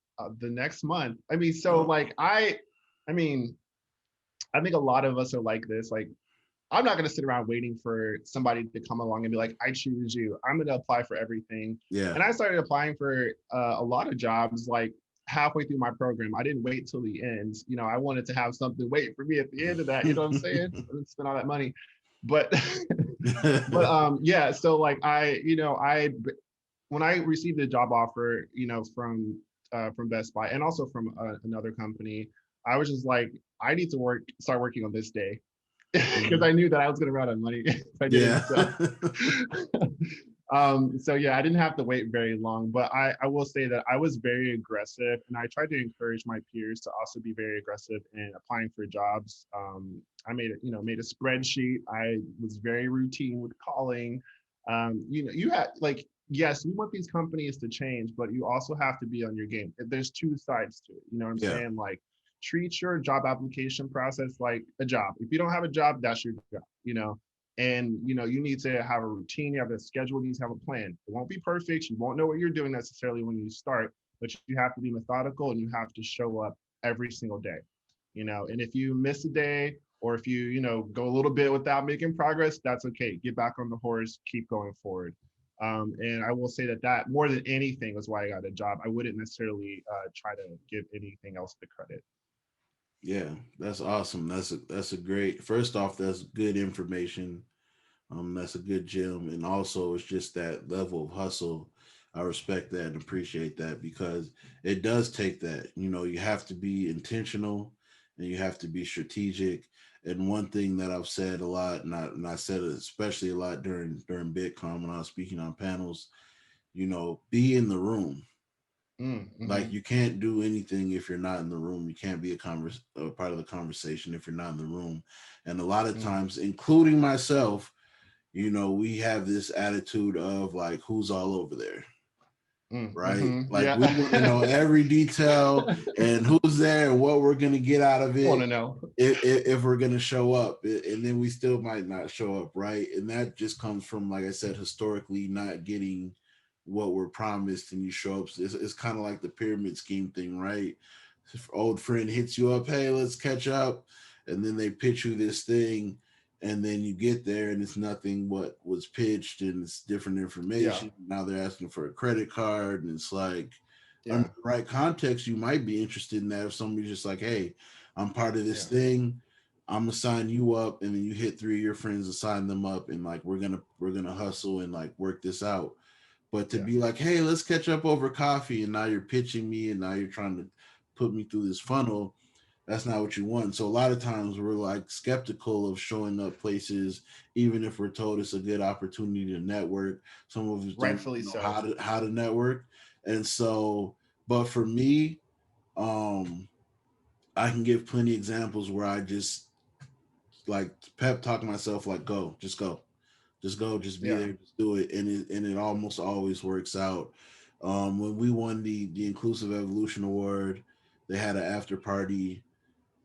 next month. I mean, so Oh, like I mean, I think a lot of us are like this. Like, I'm not gonna sit around waiting for somebody to come along and be like, I choose you. I'm gonna apply for everything. yeah. And I started applying for a lot of jobs like halfway through my program. I didn't wait till the end. You know, I wanted to have something wait for me at the end of that. You know what I'm saying? I didn't spend all that money. But yeah, so like I when I received a job offer, from Best Buy and also from another company, I was just like, I need to start working on this day because Mhm. I knew that I was going to run out of money if I didn't. Yeah. So yeah, I didn't have to wait very long, but I will say that I was very aggressive and I tried to encourage my peers to also be very aggressive in applying for jobs. I made a spreadsheet. I was very routine with calling. You had like, yes, we want these companies to change, but you also have to be on your game. There's two sides to it. You know what I'm Yeah. saying? Like, treat your job application process like a job. If you don't have a job, that's your job, and you need to have a routine, you have a schedule, you need to have a plan. It won't be perfect, you won't know what you're doing necessarily when you start, but you have to be methodical and you have to show up every single day. And if you miss a day, or if you go a little bit without making progress, that's okay. Get back on the horse, keep going forward. And I will say that more than anything was why I got a job. I wouldn't necessarily try to give anything else the credit. Yeah, that's awesome. That's a great. First off, that's good information. That's a good gem, and also it's just that level of hustle. I respect that and appreciate that because it does take that. You have to be intentional and you have to be strategic. And one thing that I've said a lot, and I said it especially a lot during Bitcoin when I was speaking on panels, be in the room. Like Mm-hmm. you can't do anything if you're not in the room. You can't be a part of the conversation if you're not in the room. And a lot of Mm, times, including myself, we have this attitude of like, who's all over there, right? mm-hmm. Like Yeah. we want to know every detail and who's there and what we're gonna get out of Want it to know? if we're gonna show up, and then we still might not show up, right? And that just comes from, like I said, historically not getting what we're promised, and you show up. It's kind of like the pyramid scheme thing, right? If old friend hits you up, hey, let's catch up, and then they pitch you this thing, and then you get there and it's nothing what was pitched, and it's different Yeah. information. Now they're asking for a credit card, and it's like, under Yeah. the right context, you might be interested in that if somebody's just like, hey, I'm part of this Yeah. thing. I'm gonna sign you up, and then you hit three of your friends and sign them up, and like we're gonna hustle and like work this out. But to Yeah. be like, hey, let's catch up over coffee, and now you're pitching me, and now you're trying to put me through this funnel. That's not what you want. So a lot of times we're like skeptical of showing up places, even if we're told it's a good opportunity to network. Some of us don't Rightfully know so. how to network, and so. But for me, um, I can give plenty examples where I just like pep talk myself like, go, just go, just be Yeah. there, just do it, and it almost always works out. When we won the Inclusive Evolution Award, they had an after party,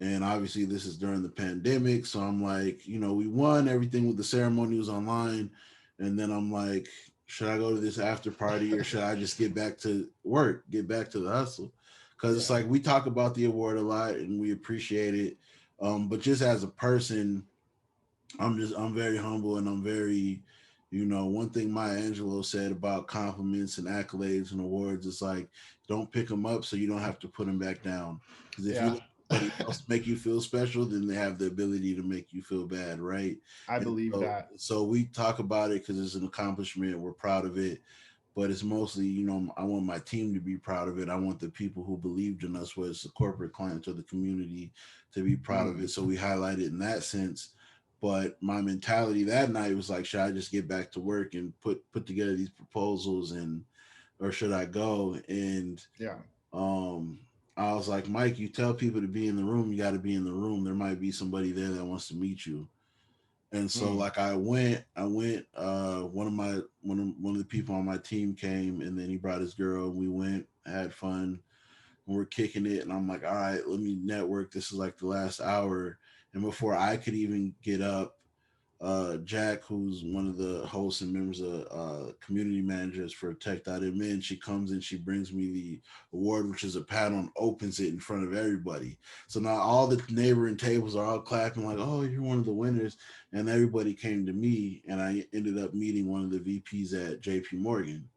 and obviously this is during the pandemic, so I'm like, we won everything with the ceremony was online, and then I'm like, should I go to this after party or should I just get back to work, get back to the hustle? Because it's Yeah. like we talk about the award a lot and we appreciate it, but just as a person, I'm very humble and I'm very, one thing Maya Angelou said about compliments and accolades and awards is like, don't pick them up so you don't have to put them back down. Because if you Yeah. let somebody else make you feel special, then they have the ability to make you feel bad, right? I And believe so, that. so we talk about it because it's an accomplishment. We're proud of it, but it's mostly, I want my team to be proud of it. I want the people who believed in us, whether it's the corporate clients or the community, to be proud of Mm, it. So we highlight it in that sense. But my mentality that night was like, should I just get back to work and put together these proposals, and or should I go? And yeah. um I was like, Mike, you tell people to be in the room, you got to be in the room. There might be somebody there that wants to meet you. And so Mm, like I went, one of the people on my team came, and then he brought his girl, we went, had fun, and we're kicking it, and I'm like, all right, let me network. This is like the last hour, and before I could even get up, Jack, who's one of the hosts and members of community managers for Tech.mn, she comes in, she brings me the award, which is a paddle, and opens it in front of everybody. So now all the neighboring tables are all clapping like, oh, you're one of the winners. And everybody came to me, and I ended up meeting one of the VPs at JP Morgan.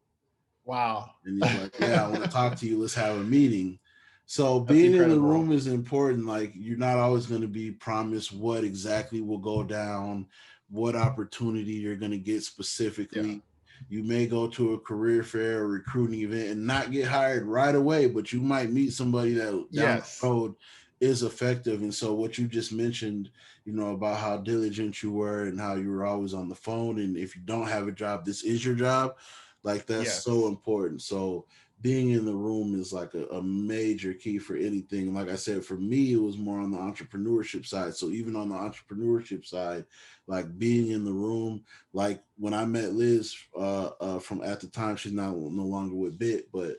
Wow. And he's like, yeah, I want to talk to you. Let's have a meeting. So That's being in the incredible. room is important. Like, you're not always going to be promised what exactly will go down, what opportunity you're going to get Yeah. specifically. You may go to a career fair or recruiting event and not get hired right away, but you might meet somebody that down the Yes. road is effective. And so what you just mentioned, about how diligent you were and how you were always on the phone. And if you don't have a job, this is your job. Like, that's so Yes. important. So being in the room is like a major key for anything. Like I said, for me, it was more on the entrepreneurship side. So even on the entrepreneurship side, like being in the room, like when I met Liz from at the time, she's now no longer with Bit, but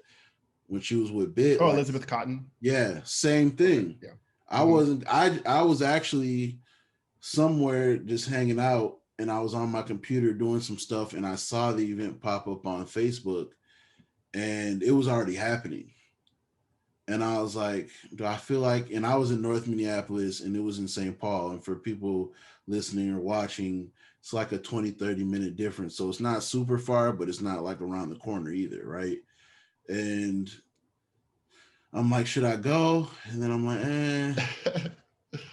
when she was with Bit, Oh, like, Elizabeth Cotton. yeah, same Okay. thing. Yeah. I Hmm. wasn't, I was actually somewhere just hanging out, and I was on my computer doing some stuff, and I saw the event pop up on Facebook, and it was already happening. And I was like, do I feel like, and I was in North Minneapolis, and it was in St. Paul. And for people listening or watching, it's like a 20-30 minute difference. So it's not super far, but it's not like around the corner either. Right. And I'm like, should I go? And then I'm like, eh.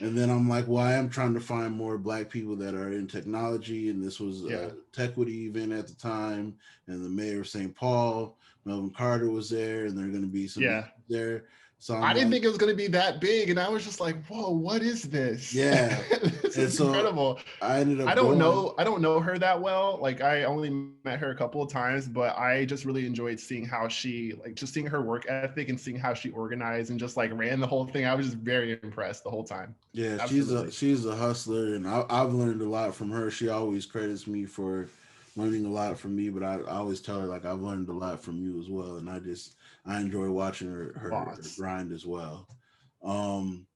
And then I'm like, well, I am trying to find more Black people that are in technology. And this was Yeah. a Techquity event at the time. And the mayor of St. Paul, Melvin Carter, was there. And there are going to be some Yeah. VPs there. So I I'm didn't like, think it was going to be that big. And I was just like, whoa, what is this? yeah. This And is so incredible. I ended I up don't going. know. I don't know her that well. Like I only met her a couple of times, but I just really enjoyed seeing how she like just seeing her work ethic and seeing how she organized and just like ran the whole thing. I was just very impressed the whole time. Yeah, Absolutely. she's a hustler, and I've learned a lot from her. She always credits me for learning a lot from me, but I always tell her, like, I've learned a lot from you as well, and I enjoy watching her Lots. grind as well. Um,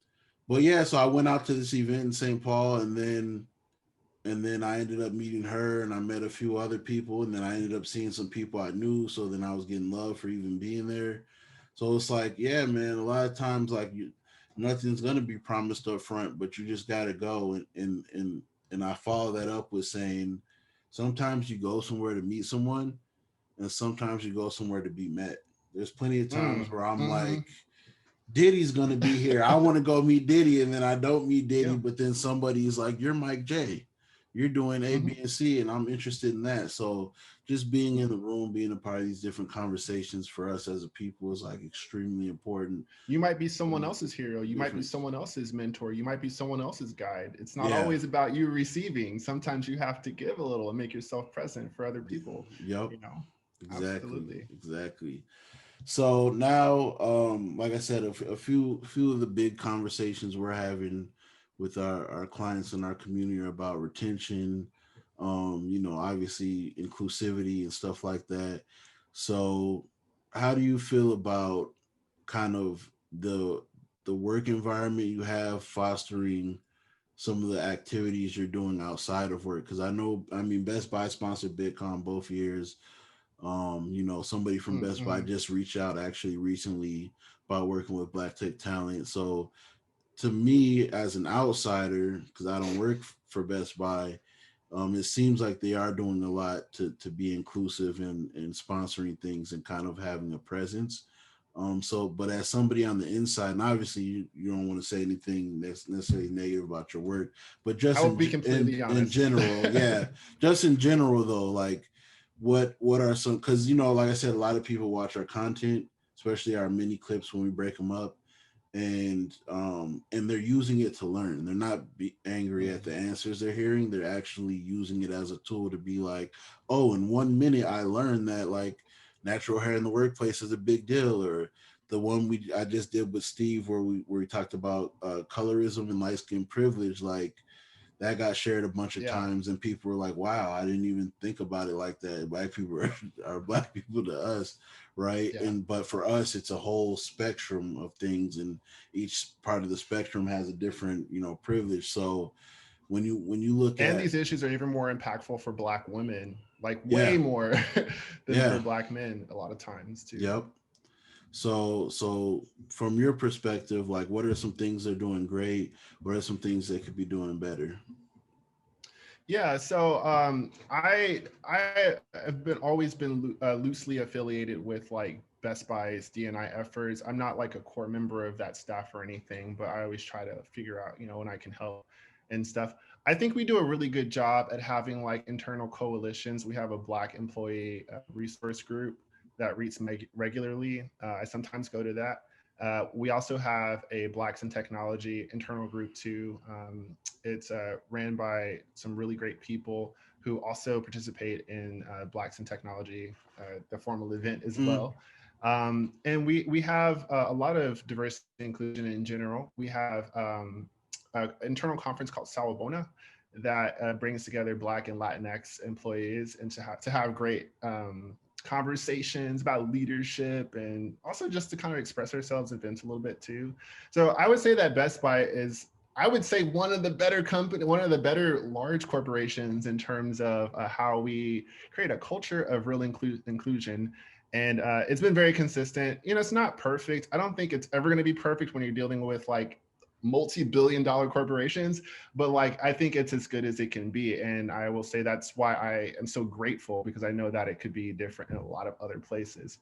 but yeah, so I went out to this event in St. Paul, and then I ended up meeting her, and I met a few other people, and then I ended up seeing some people I knew. So then I was getting love for even being there. So it's like, yeah, man, a lot of times, like, nothing's gonna be promised up front, but you just gotta go. And I follow that up with saying, sometimes you go somewhere to meet someone, and sometimes you go somewhere to be met. There's plenty of times Mm. where I'm Hmm. like, Diddy's gonna be here. I want to go meet Diddy, and then I don't meet Diddy, Yeah. but then somebody's like, "You're Mike J. You're doing A, B, Hmm. and C, and I'm interested in that." So just being in the room, being a part of these different conversations for us as a people is like extremely important. You might be someone else's hero. You might be Difference. someone else's mentor. You might be someone else's guide. It's not Yeah. always about you receiving. Sometimes you have to give a little and make yourself present for other people. Yep. You know, Exactly. absolutely. Exactly. So now, like I said, a few of the big conversations we're having with our clients and our community are about retention, obviously inclusivity and stuff like that. So how do you feel about kind of the work environment you have fostering some of the activities you're doing outside of work? Because I mean, Best Buy sponsored Bitcoin both years. Somebody from Best Buy Mm-hmm. just reached out actually recently about working with Black tech talent. So to me, as an outsider, because I don't work for Best Buy, it seems like they are doing a lot to be inclusive and sponsoring things and kind of having a presence. But as somebody on the inside, and obviously you don't want to say anything that's necessarily negative about your work, but I just will be completely in honest. general, yeah, just in general though, like what are some, because like I said, a lot of people watch our content, especially our mini clips when we break them up, and they're using it to learn. They're not angry at the Mhm. answers they're hearing. They're actually using it as a tool to be like, oh, in 1 minute I learned that, like, natural hair in the workplace is a big deal. Or the one I just did with Steve where we talked about colorism and light skin privilege. Like, that got shared a bunch of Yeah. times, and people were like, "Wow, I didn't even think about it like that." Black people are black people to us, right? Yeah. And but for us, it's a whole spectrum of things, and each part of the spectrum has a different, privilege. So when you look And at, these issues are even more impactful for Black women, like way yeah, more than for yeah, Black men a lot of times too. yep. So from your perspective, like, what are some things they're doing great? What are some things they could be doing better? Yeah, so I have been always been loosely affiliated with like Best Buy's D&I efforts. I'm not like a core member of that staff or anything, but I always try to figure out, when I can help and stuff. I think we do a really good job at having like internal coalitions. We have a Black employee resource group that meets regularly. I sometimes go to that. We also have a Blacks in Technology internal group too. It's ran by some really great people who also participate in Blacks in Technology, the formal event as Mm, well. And we have a lot of diversity and inclusion in general. We have an internal conference called Sawabona that brings together Black and Latinx employees and to have great conversations about leadership and also just to kind of express ourselves and vent a little bit too. So I would say that Best Buy is, I would say, one of the better one of the better large corporations in terms of how we create a culture of real inclusion. And it's been very consistent. It's not perfect. I don't think it's ever going to be perfect when you're dealing with like multi-billion-dollar corporations, but like I think it's as good as it can be. And I will say that's why I am so grateful, because I know that it could be different in a lot of other places.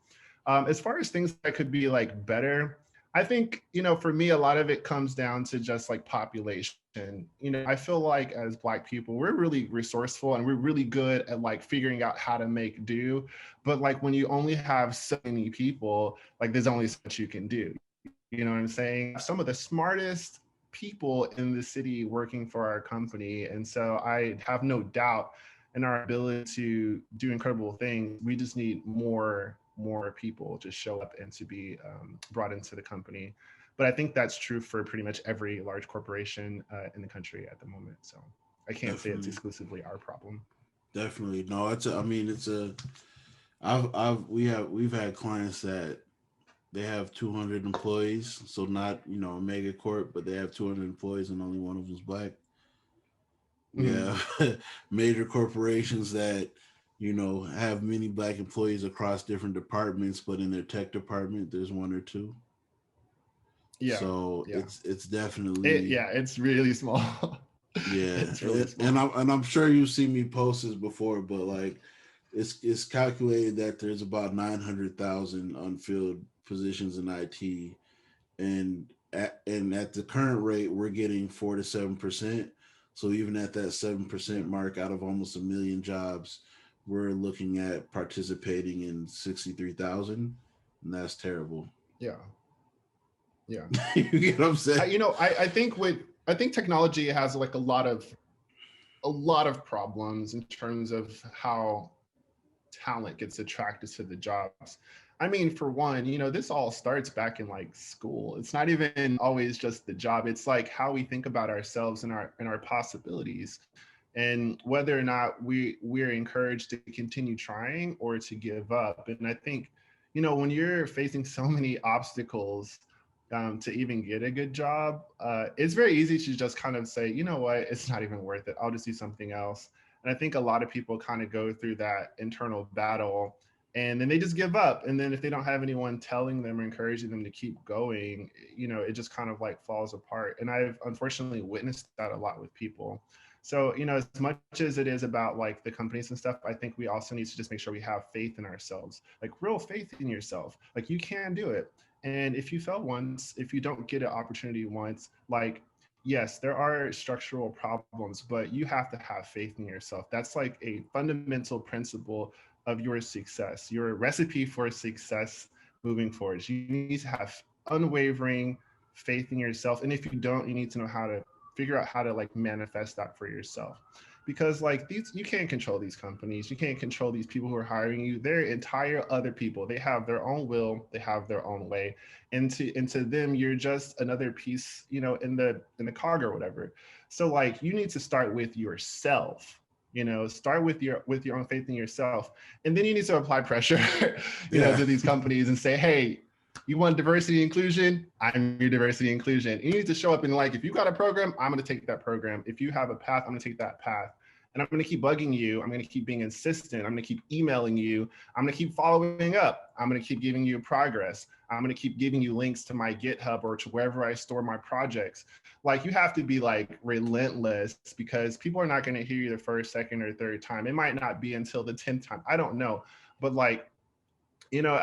As far as things that could be like better, I think, for me, a lot of it comes down to just like population. I feel like as Black people, we're really resourceful and we're really good at like figuring out how to make do. But like when you only have so many people, like there's only so much you can do. You know what I'm saying? Some of the smartest people in the city working for our company. And so I have no doubt in our ability to do incredible things. We just need more people to show up and to be brought into the company. But I think that's true for pretty much every large corporation in the country at the moment. So I can't say it's definitely, exclusively our problem. definitely. No, I mean, we've had clients that they have 200 employees, so not, a mega corp, but they have 200 employees and only one of them's Black. We Mm-hmm. have major corporations that, have many Black employees across different departments, but in their tech department, there's one or two. Yeah, So yeah. it's definitely, It's really small. yeah, It's really and small. I'm sure you've seen me post this before, but like it's calculated that there's about 900,000 unfilled positions in IT, and at the current rate, we're getting 4 to 7%. So even at that 7% mark, out of almost a million jobs, we're looking at participating in 63,000, and that's terrible. Yeah, yeah. You get what I'm saying? I think technology has like a lot of problems in terms of how talent gets attracted to the jobs. I mean, for one, this all starts back in like school. It's not even always just the job. It's like how we think about ourselves and our possibilities, and whether or not we're encouraged to continue trying or to give up. And I think, when you're facing so many obstacles to even get a good job, it's very easy to just kind of say, you know what, it's not even worth it. I'll just do something else. And I think a lot of people kind of go through that internal battle and then they just give up. And then if they don't have anyone telling them or encouraging them to keep going, it just kind of like falls apart. And I've unfortunately witnessed that a lot with people. So, as much as it is about like the companies and stuff, I think we also need to just make sure we have faith in ourselves, like real faith in yourself. Like you can do it. And if you fail once, if you don't get an opportunity once, like, yes, there are structural problems, but you have to have faith in yourself. That's like a fundamental principle of your success, your recipe for success moving forward. You need to have unwavering faith in yourself. And if you don't, you need to know how to figure out how to like manifest that for yourself. because like these, you can't control these companies, you can't control these people who are hiring you. They're entire other people. They have their own will, they have their own way, and to them you're just another piece, you know, in the cog or whatever. So like you need to start with yourself, you know, start with your own faith in yourself, and then you need to apply pressure you know, Yeah. to these companies and say, hey, you want diversity and inclusion? I'm your diversity and inclusion. You need to show up and like, if you got a program, I'm going to take that program. If you have a path, I'm going to take that path. And I'm going to keep bugging you. I'm going to keep being insistent. I'm going to keep emailing you. I'm going to keep following up. I'm going to keep giving you progress. I'm going to keep giving you links to my GitHub or to wherever I store my projects. Like you have to be like relentless, because people are not going to hear you the first, second, or third time. It might not be until the 10th time. I don't know. But like, you know,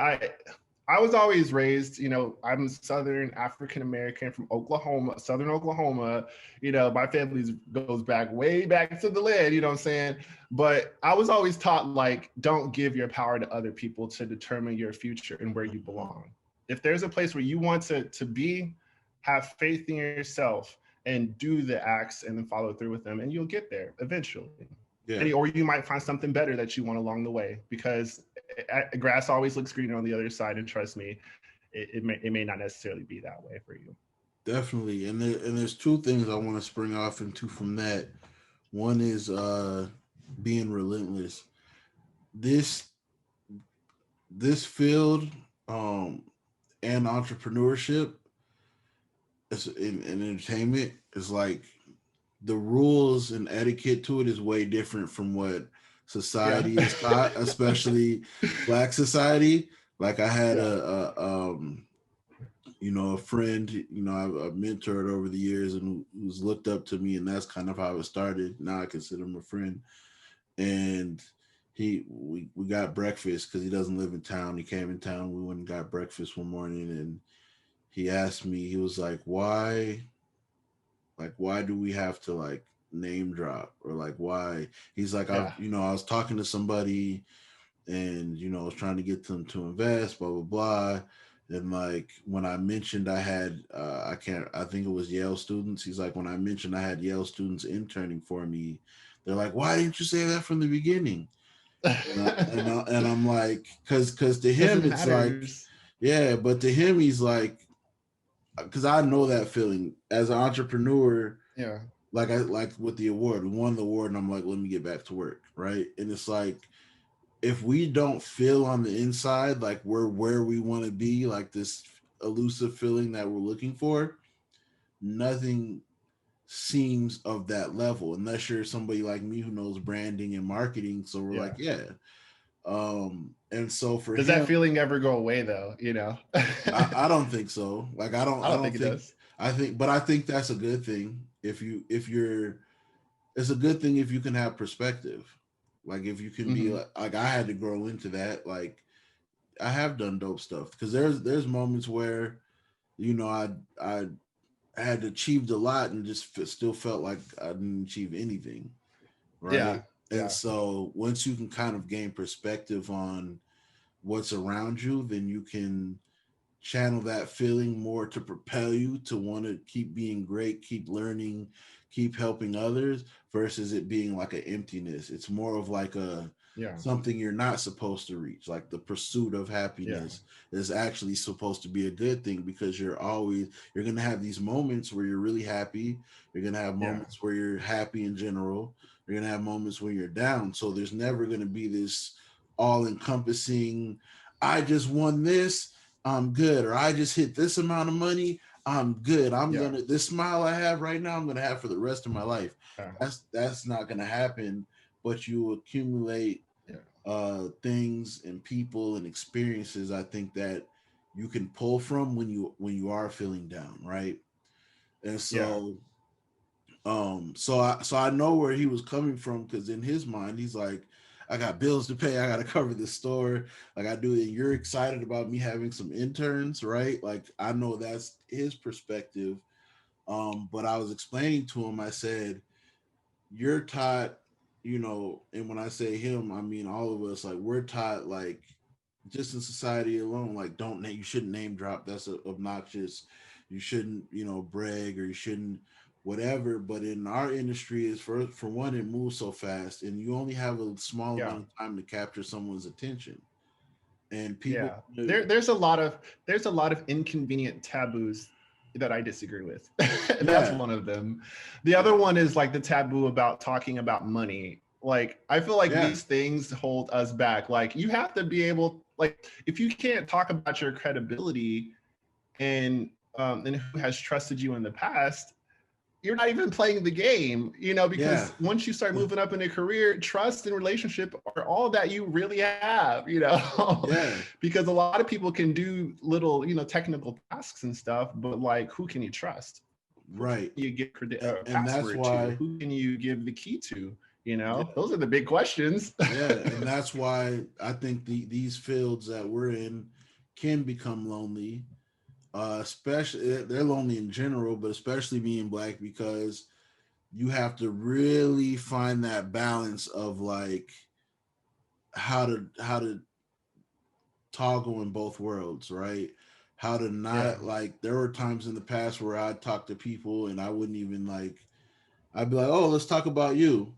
I was always raised, you know, I'm Southern African American from Oklahoma, Southern Oklahoma. You know, my family goes back way back to the land, you know what I'm saying? But I was always taught, like, don't give your power to other people to determine your future and where you belong. If there's a place where you want to be, have faith in yourself and do the acts and then follow through with them, and you'll get there eventually. Yeah. And, or you might find something better that you want along the way, because grass always looks greener on the other side. And trust me, it may not necessarily be that way for you. Definitely. And there's two things I want to spring off into from that. One is being relentless. This this field um and entrepreneurship in entertainment is like the rules and etiquette to it is way different from what society Yeah. is taught, especially Black society. Like I had Yeah. a friend, I've mentored over the years and who's looked up to me, and that's kind of how it started. Now I consider him a friend, and we got breakfast because he doesn't live in town. He came in town. We went and got breakfast one morning, and he asked me. He was why do we have to like name drop, or like why? He's like, Yeah. I was talking to somebody, and I was trying to get them to invest, blah blah blah. And like when I mentioned I had I think it was Yale students. He's like, when I mentioned I had Yale students interning for me, they're like, why didn't you say that from the beginning? And I'm like, because to Because him it it's like, matters. yeah, but to him he's like, because I know that feeling as an entrepreneur. Yeah. Like I like with the award, we won the award, and I'm like, let me get back to work, right? And it's like, if we don't feel on the inside like we're where we want to be, like this elusive feeling that we're looking for, nothing seems of that level unless you're somebody like me who knows branding and marketing. So we're like, Yeah. yeah. And so for Does that him, feeling ever go away though? You know? I don't think so. Like I I don't don't think it think does. but I think that's a good thing. If you're It's a good thing if you can have perspective. Like if you can be Mm-hmm. like I had to grow into that. Like I have done dope stuff because there's moments where I had achieved a lot and just still felt like I didn't achieve anything, right? Yeah. And Yeah. so once you can kind of gain perspective on what's around you, then you can channel that feeling more to propel you to want to keep being great, keep learning, keep helping others, versus it being like an emptiness. It's more of like a Yeah. something you're not supposed to reach. Like the pursuit of Yeah. happiness is actually supposed to be a good thing, because you're going to have these moments where you're really happy. You're going to have Yeah. moments where you're happy in general. You're going to have moments where you're down. So there's never going to be this all encompassing, I just won this, I'm good, or I just hit this amount of money, I'm good. Yeah. This smile I have right now, I'm gonna have for the rest of my life. Yeah. That's not gonna happen. But you accumulate Yeah. things and people and experiences, I think, that you can pull from when you are feeling down, right? And Yeah. so I know where he was coming from, because in his mind he's like, I got bills to pay, I got to cover the store, like I do. And you're excited about me having some interns, right? Like I know that's his perspective. But I was explaining to him, I said, you're taught, and when I say him, I mean all of us, like we're taught, like just in society alone, like you shouldn't name drop, that's obnoxious, you shouldn't brag, or you shouldn't whatever. But in our industry, is for one, it moves so fast, and you only have a small Yeah. amount of time to capture someone's attention. And people, Yeah. There's a lot of inconvenient taboos that I disagree with. And that's yeah, one of them. The other one is like the taboo about talking about money. Like I feel like yeah, these things hold us back. Like you have to be able, like if you can't talk about your credibility and who has trusted you in the past, you're not even playing the game, yeah, because once you start moving up in a career, trust and relationship are all that you really have. yeah, Because a lot of people can do little, technical tasks and stuff, but like, who can you trust? Who can right. you give a And that's password to? why, Who can you give the key to? yeah, Those are the big questions. yeah, and that's why I think these fields that we're in can become lonely. Especially they're lonely in general, but especially being black, because you have to really find that balance of like how to toggle in both worlds, right? How to Yeah, not, like, there were times in the past where I'd talk to people and I wouldn't even like, I'd be like, oh, let's talk about you,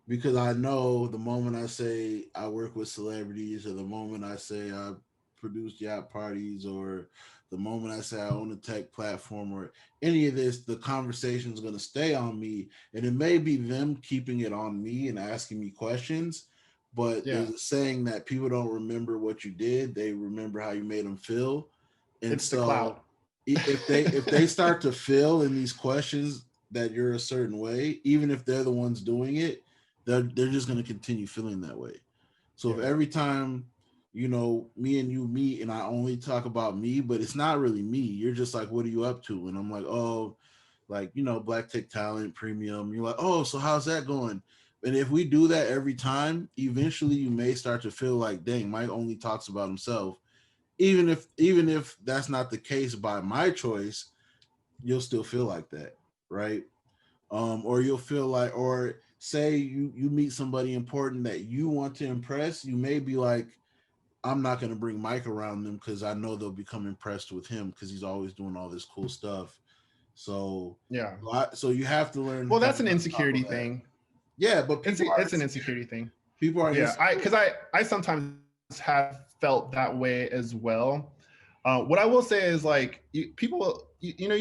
because I know the moment I say I work with celebrities, or the moment I say I produce yacht parties, or the moment I say I own a tech platform, or any of this, the conversation is going to stay on me. And it may be them keeping it on me and asking me questions, but yeah. there's a saying that people don't remember what you did, they remember how you made them feel. And It's the cloud. so if they start to feel in these questions that you're a certain way, even if they're the ones doing it, they're just going to continue feeling that way. So if Yeah. every time, me and you meet and I only talk about me, but it's not really me, you're just like, what are you up to? And I'm like, oh, like, Black Tech Talent Premium. You're like, oh, so how's that going? And if we do that every time, eventually you may start to feel like, dang, Mike only talks about himself. Even if that's not the case by my choice, you'll still feel like that, right? Or you'll feel like, or say you meet somebody important that you want to impress, you may be like, I'm not going to bring Mike around them because I know they'll become impressed with him because he's always doing all this cool stuff. So, Yeah. so you have to learn Well, how that's to an insecurity toggle that. thing. Yeah, but It's people are it's an insecure. insecurity thing. People are Yeah, I insecure. because I sometimes have felt that way as well. What I will say is like you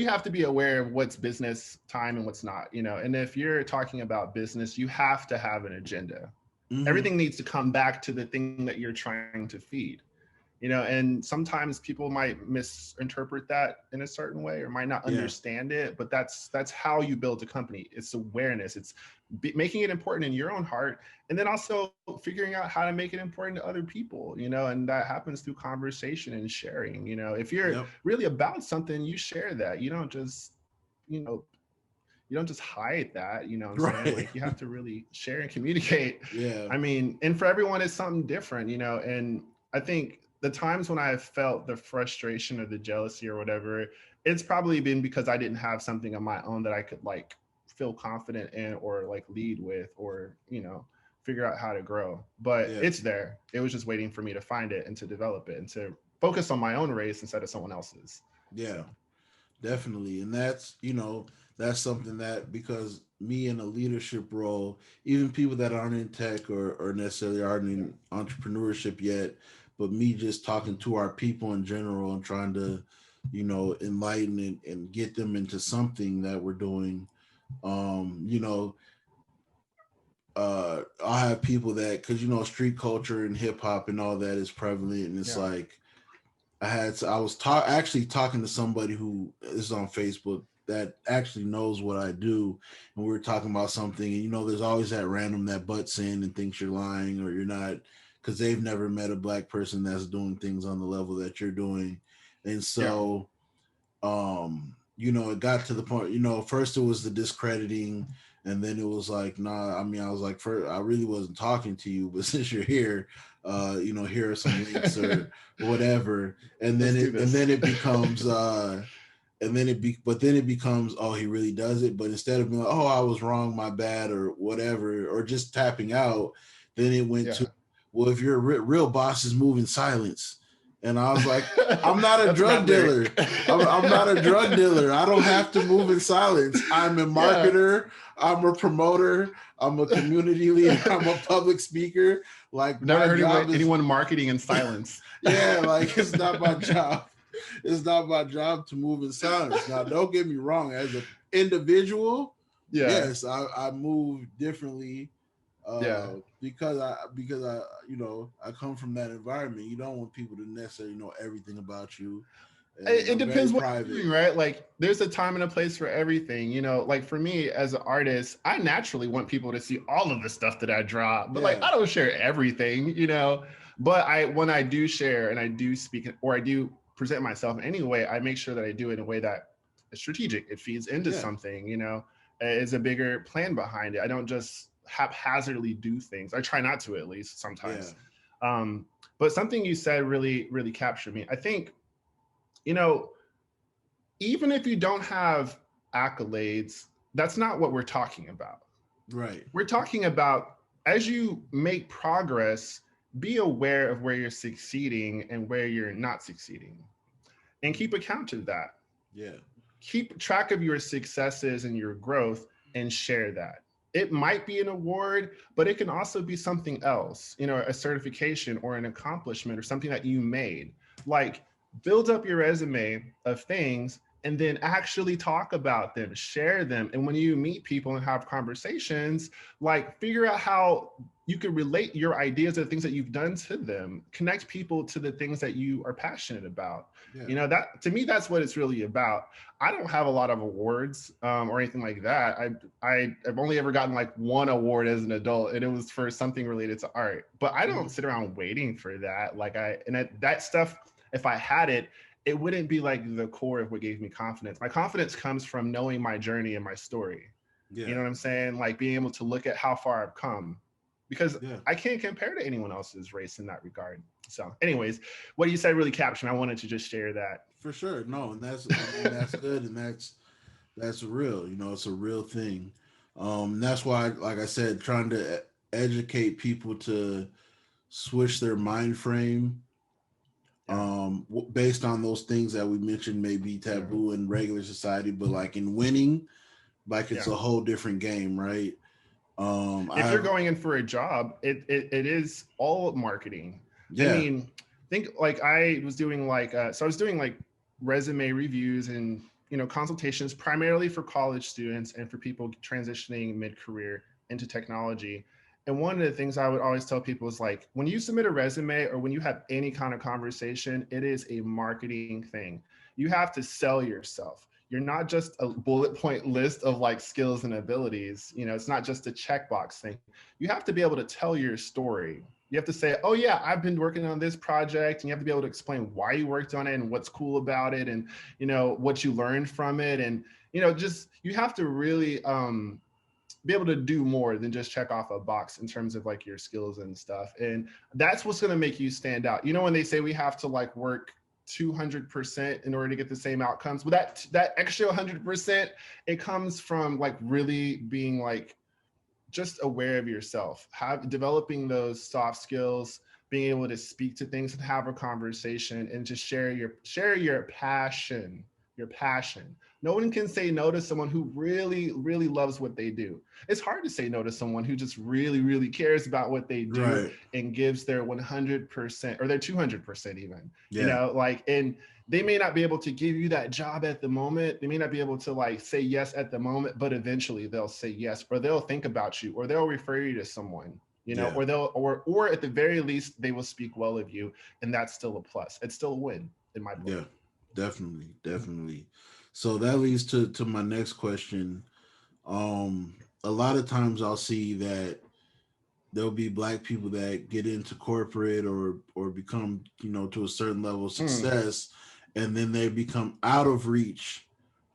have to be aware of what's business time and what's not. And if you're talking about business, you have to have an agenda. Hmm. Everything needs to come back to the thing that you're trying to feed. And sometimes people might misinterpret that in a certain way or might not Yeah, understand it, but that's how you build a company. It's awareness. It's making it important in your own heart, and then also figuring out how to make it important to other people, and that happens through conversation and sharing. If you're yep, really about something, you share that. You know you don't just hide that. What I'm saying? right. Like, you have to really share and communicate. Yeah, I mean, and for everyone it's something different. And I think the times when I have felt the frustration or the jealousy or whatever, it's probably been because I didn't have something of my own that I could like feel confident in or like lead with, or figure out how to grow. But yeah, it's there. It was just waiting for me to find it and to develop it and to focus on my own race instead of someone else's. yeah. So Definitely. And that's something that, because me in a leadership role, even people that aren't in tech, or necessarily aren't yeah. in entrepreneurship yet, but me just talking to our people in general and trying to, enlighten and get them into something that we're doing. Um, you know, I'll have people that, because street culture and hip hop and all that is prevalent, and it's Yeah. like, I was actually talking to somebody who is on Facebook that actually knows what I do, and we were talking about something, and there's always that random that butts in and thinks you're lying or you're not, because they've never met a black person that's doing things on the level that you're doing. And Yeah. so, it got to the point, first it was the discrediting, and then it was like, nah, I mean, I was like, first, I really wasn't talking to you, but since you're here, here are some links or whatever. And then Let's do it and this. then it becomes but then it becomes, oh, he really does it. But instead of being like, oh, I was wrong, my bad, or whatever, or just tapping out, then it went to, Yeah. well, if your real boss is moving silence, And I was like, I'm not a That's drug not dealer. lyric. I'm not a drug dealer. I don't have to move in silence. I'm a Yeah. marketer. I'm a promoter. I'm a community leader. I'm a public speaker. Like Never my heard job of is, anyone marketing in silence. yeah, like it's not my job. It's not my job to move in silence. Now, don't get me wrong. As an individual, Yeah. yes, I move differently Yeah. because I I come from that environment. You don't want people to necessarily know everything about you, and It I'm very depends what you're private. doing, right? Like there's a time and a place for everything, you know. Like for me as an artist, I naturally want people to see all of the stuff that I draw, but like Yeah, I don't share everything, you know. But when I do share and I do speak or I do present myself in any way, I make sure that I do it in a way that is strategic. It feeds into yeah, something, you know. Is a bigger plan behind it. I don't just haphazardly do things. I try not to, at least yeah, sometimes. Um, but something you said really, really captured me. I think, you know, even if you don't have accolades, that's not what we're talking about. right. We're talking about as you make progress, be aware of where you're succeeding and where you're not succeeding, and keep account of that. Yeah, Keep track of your successes and your growth and share that. It might be an award, but it can also be something else, you know, a certification or an accomplishment or something that you made. Like build up your resume of things and then actually talk about them, share them. And when you meet people and have conversations, like figure out how you can relate your ideas to the things that you've done to them, connect people to the things that you are passionate about. yeah, You know, that to me, that's what it's really about. I don't have a lot of awards or anything like that. I've only ever gotten like one award as an adult, and it was for something related to art. But I don't sit around waiting for that. That stuff, if I had it, it wouldn't be like the core of what gave me confidence. My confidence comes from knowing my journey and my story. You yeah, know what I'm saying? Like being able to look at how far I've come, because yeah. I can't compare to anyone else's race in that regard. So, anyways, what you said really captured me. I wanted to just share that. For sure. No, and that's good, and that's real. You know, it's a real thing. That's why, like I said, trying to educate people to switch their mind frame Yeah. based on those things that we mentioned may be Yeah. taboo in regular society, but like in winning, like it's Yeah. a whole different game, right? I If you're have, going in for a job, it is all marketing. I yeah, mean, think like I was doing so I was doing like resume reviews and, you know, consultations primarily for college students and for people transitioning mid-career into technology. And one of the things I would always tell people is like, when you submit a resume or when you have any kind of conversation, it is a marketing thing. You have to sell yourself. You're not just a bullet point list of like skills and abilities. You know, it's not just a checkbox thing. You have to be able to tell your story. You have to say, oh yeah, I've been working on this project, and you have to be able to explain why you worked on it and what's cool about it, and, you know, what you learned from it. And, you know, just you have to really be able to do more than just check off a box in terms of like your skills and stuff. And that's what's going to make you stand out. You know, when they say we have to like work 200% in order to get the same outcomes, but that extra 100%, it comes from like really being like just aware of yourself, developing those soft skills, being able to speak to things and have a conversation and just share your passion, your passion. No one can say no to someone who really, really loves what they do. It's hard to say no to someone who just really, really cares about what they do right, and gives their 100% or their 200% even, you yeah, know, like, and they may not be able to give you that job at the moment. They may not be able to like say yes at the moment, but eventually they'll say yes, or they'll think about you, or they'll refer you to someone, you know, yeah, or at the very least, they will speak well of you. And that's still a plus. It's still a win in my book. yeah, definitely, definitely. So that leads to my next question. A lot of times I'll see that there'll be black people that get into corporate or become, you know, to a certain level of Mm, success, and then they become out of reach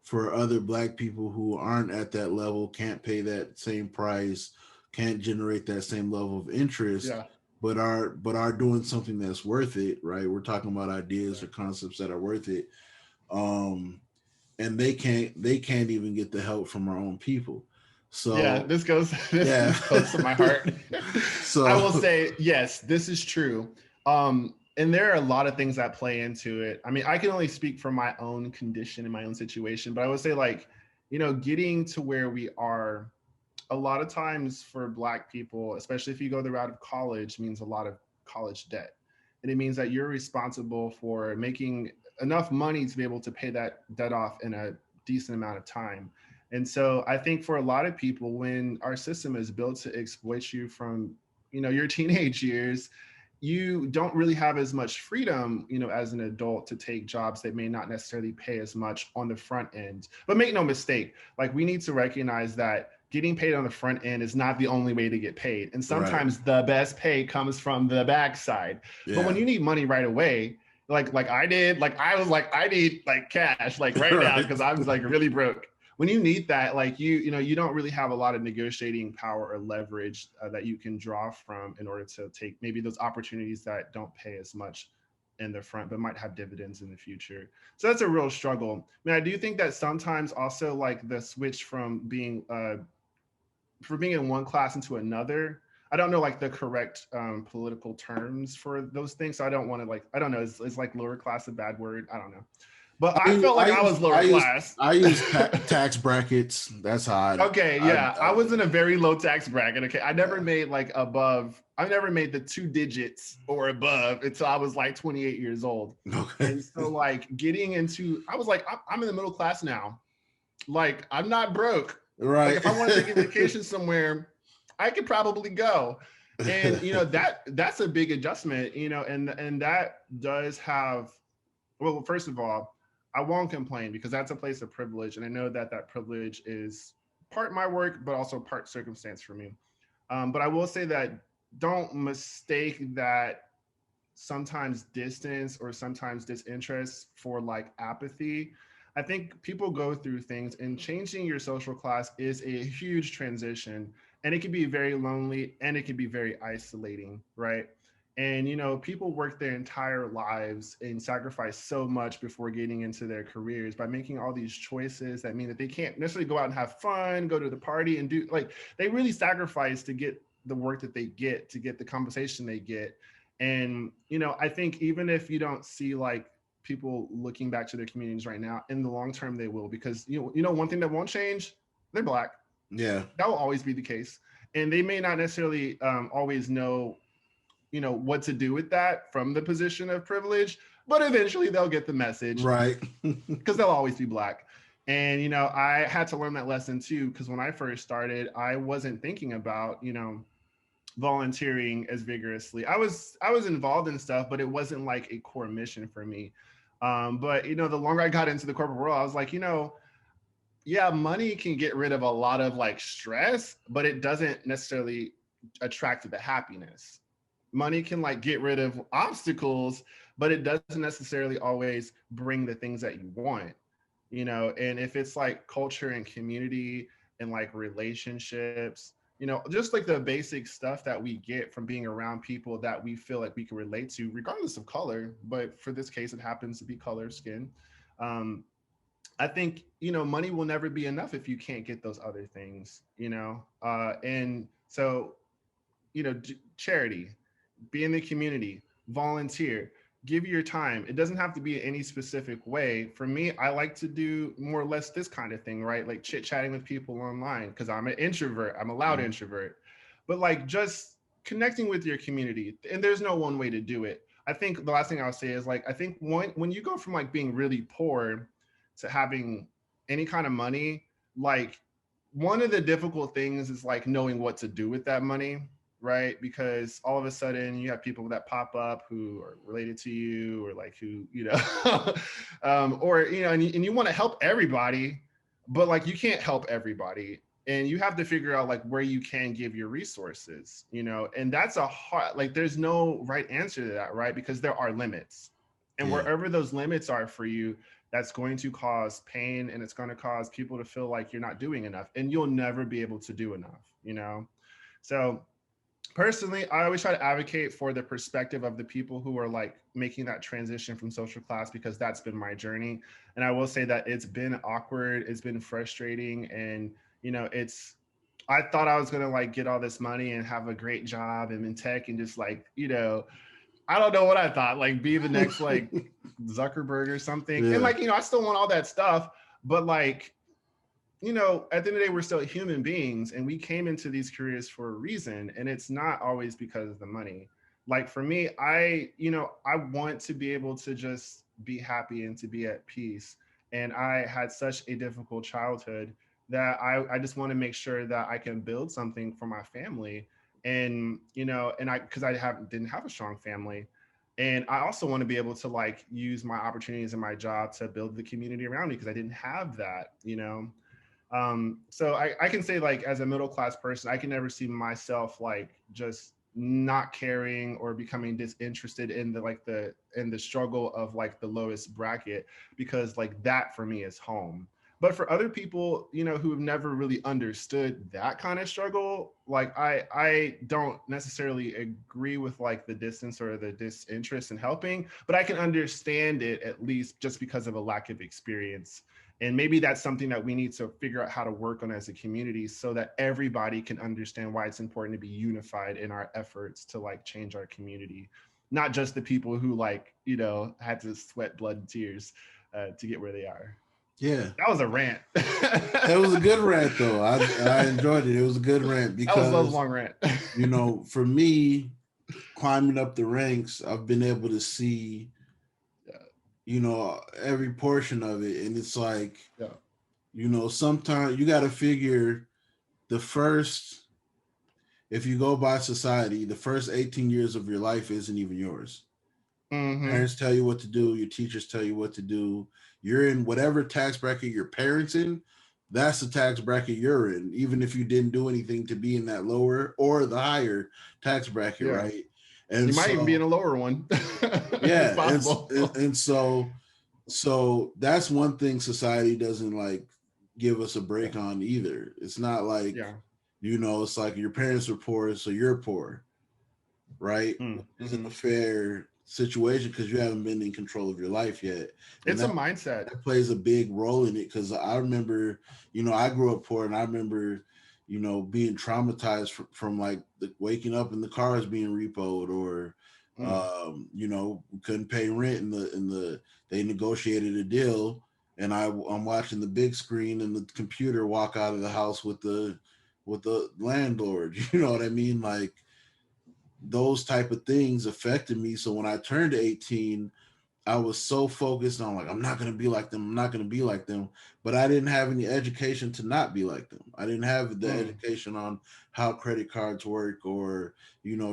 for other black people who aren't at that level, can't pay that same price, can't generate that same level of interest, yeah. but are doing something that's worth it, right? We're talking about ideas Yeah. or concepts that are worth it. Um, and they can't even get the help from our own people. Yeah, So this yeah. is close to my heart. I will So say, yes, this is true. Um, And there are a lot of things that play into it. I mean, I can only speak from my own condition and my own situation, but I would say like, getting to where we are a lot of times for Black people, especially if you go the route of college, means a lot of college debt. And it means that you're responsible for making enough money to be able to pay that debt off in a decent amount of time. And so I think for a lot of people, when our system is built to exploit you from, your teenage years, you don't really have as much freedom, as an adult to take jobs that may not necessarily pay as much on the front end. But make no mistake, like we need to recognize that getting paid on the front end is not the only way to get paid. And Right. sometimes the best pay comes from the backside. But when Yeah. you need money right away, like I did, like I was like, I need like cash, like right now, Right. because I was like really broke. When you need that, like you don't really have a lot of negotiating power or leverage that you can draw from in order to take maybe those opportunities that don't pay as much in the front but might have dividends in the future. So that's a real struggle. I mean, I do think that sometimes also like the switch from being in one class into another. I don't know like the correct political terms for those things. So I don't want to like, I don't know. Is like lower class a bad word? I don't know. But I felt like I was lower class. I use tax brackets. That's how Okay, yeah. I was in I a very low tax bracket. Okay. I never made like I never made the 2 digits or above until I was like 28 years old. okay. And so like getting into, I was like, I'm in the middle class now. Like I'm not broke. Like Right. if I want to take a vacation somewhere, I could probably go. And that's a big adjustment, and that does have, well, first of all, I won't complain because that's a place of privilege. And I know that that privilege is part my work, but also part circumstance for me. But I will say that don't mistake that sometimes distance or sometimes disinterest for like apathy. I think people go through things, and changing your social class is a huge transition, and it can be very lonely and it can be very isolating, right? And people work their entire lives and sacrifice so much before getting into their careers by making all these choices that mean that they can't necessarily go out and have fun, go to the party and do like they really sacrifice to get the work that they get, to get the compensation they get. And I think even if you don't see like people looking back to their communities right now, in the long term they will, because one thing that won't change, they're Black. Yeah. That will always be the case. And they may not necessarily always know what to do with that from the position of privilege, but eventually they'll get the message Right. because they'll always be Black. And I had to learn that lesson too, because when I first started, I wasn't thinking about volunteering as vigorously. I was involved in stuff, but it wasn't like a core mission for me. But the longer I got into the corporate world, I was like, yeah, money can get rid of a lot of like stress, but it doesn't necessarily attract the happiness. Money can like get rid of obstacles, but it doesn't necessarily always bring the things that you want. And if it's like culture and community and like relationships, just like the basic stuff that we get from being around people that we feel like we can relate to regardless of color, but for this case it happens to be color of skin. I think money will never be enough if you can't get those other things. And so charity, be in the community, volunteer, give your time. It doesn't have to be any specific way. For me, I like to do more or less this kind of thing, right? Like chit chatting with people online, because I'm an introvert. I'm a loud introvert. But like just connecting with your community. And there's no one way to do it. I think the last thing I'll say is like, I think when you go from like being really poor to having any kind of money, like one of the difficult things is like knowing what to do with that money, right? Because all of a sudden you have people that pop up who are related to you, or like who, or, and you want to help everybody, but like you can't help everybody. And you have to figure out like where you can give your resources, and that's a hard, like there's no right answer to that, right? Because there are limits. And Yeah. wherever those limits are for you, that's going to cause pain, and it's going to cause people to feel like you're not doing enough, and you'll never be able to do enough. So personally, I always try to advocate for the perspective of the people who are like making that transition from social class, because that's been my journey. And I will say that it's been awkward, it's been frustrating, and I thought I was gonna like get all this money and have a great job and in tech and just like I don't know what I thought, like be the next like Zuckerberg or something. And Yeah. like, I still want all that stuff, but like, at the end of the day, we're still human beings and we came into these careers for a reason. And it's not always because of the money. Like for me, I want to be able to just be happy and to be at peace. And I had such a difficult childhood that I just want to make sure that I can build something for my family. And, because didn't have a strong family. And I also want to be able to like use my opportunities in my job to build the community around me because I didn't have that. So I can say like as a middle class person, I can never see myself like just not caring or becoming disinterested in the struggle of like the lowest bracket, because like that for me is home. But for other people, who have never really understood that kind of struggle, like I don't necessarily agree with like the distance or the disinterest in helping, but I can understand it at least just because of a lack of experience. And maybe that's something that we need to figure out how to work on as a community so that everybody can understand why it's important to be unified in our efforts to like change our community, not just the people who like, had to sweat blood and tears to get where they are. Yeah. That was a rant. It was a good rant though. I enjoyed it. It was a good rant That was a because, long rant. for me, climbing up the ranks, I've been able to see, every portion of it. And it's like, Yeah. sometimes you got to figure the first, if you go by society, the first 18 years of your life isn't even yours. Mm-hmm. Parents tell you what to do, your teachers tell you what to do. You're in whatever tax bracket your parents in, that's the tax bracket you're in, even if you didn't do anything to be in that lower or the higher tax bracket, Yeah. right? And You might even be in so a lower one. It's yeah, and possible. and so that's one thing society doesn't like give us a Yeah. break on either. It's not like, Yeah. it's like your parents were poor, so you're poor, right? Which isn't a Mm-hmm. fair situation because you haven't been in control of your life yet. And It's a mindset. that plays a big role in it because I remember, I grew up poor and I remember, being traumatized from like waking up and the cars being repoed or, Mm. we couldn't pay rent they negotiated a deal and I'm watching the big screen and the computer walk out of the house with the landlord. You know what I mean? Like those type of things affected me. So when I turned 18, I was so focused on like, I'm not going to be like them. I'm not going to be like them. But I didn't have any education to not be like them. I didn't have the Mm. education on how credit cards work or,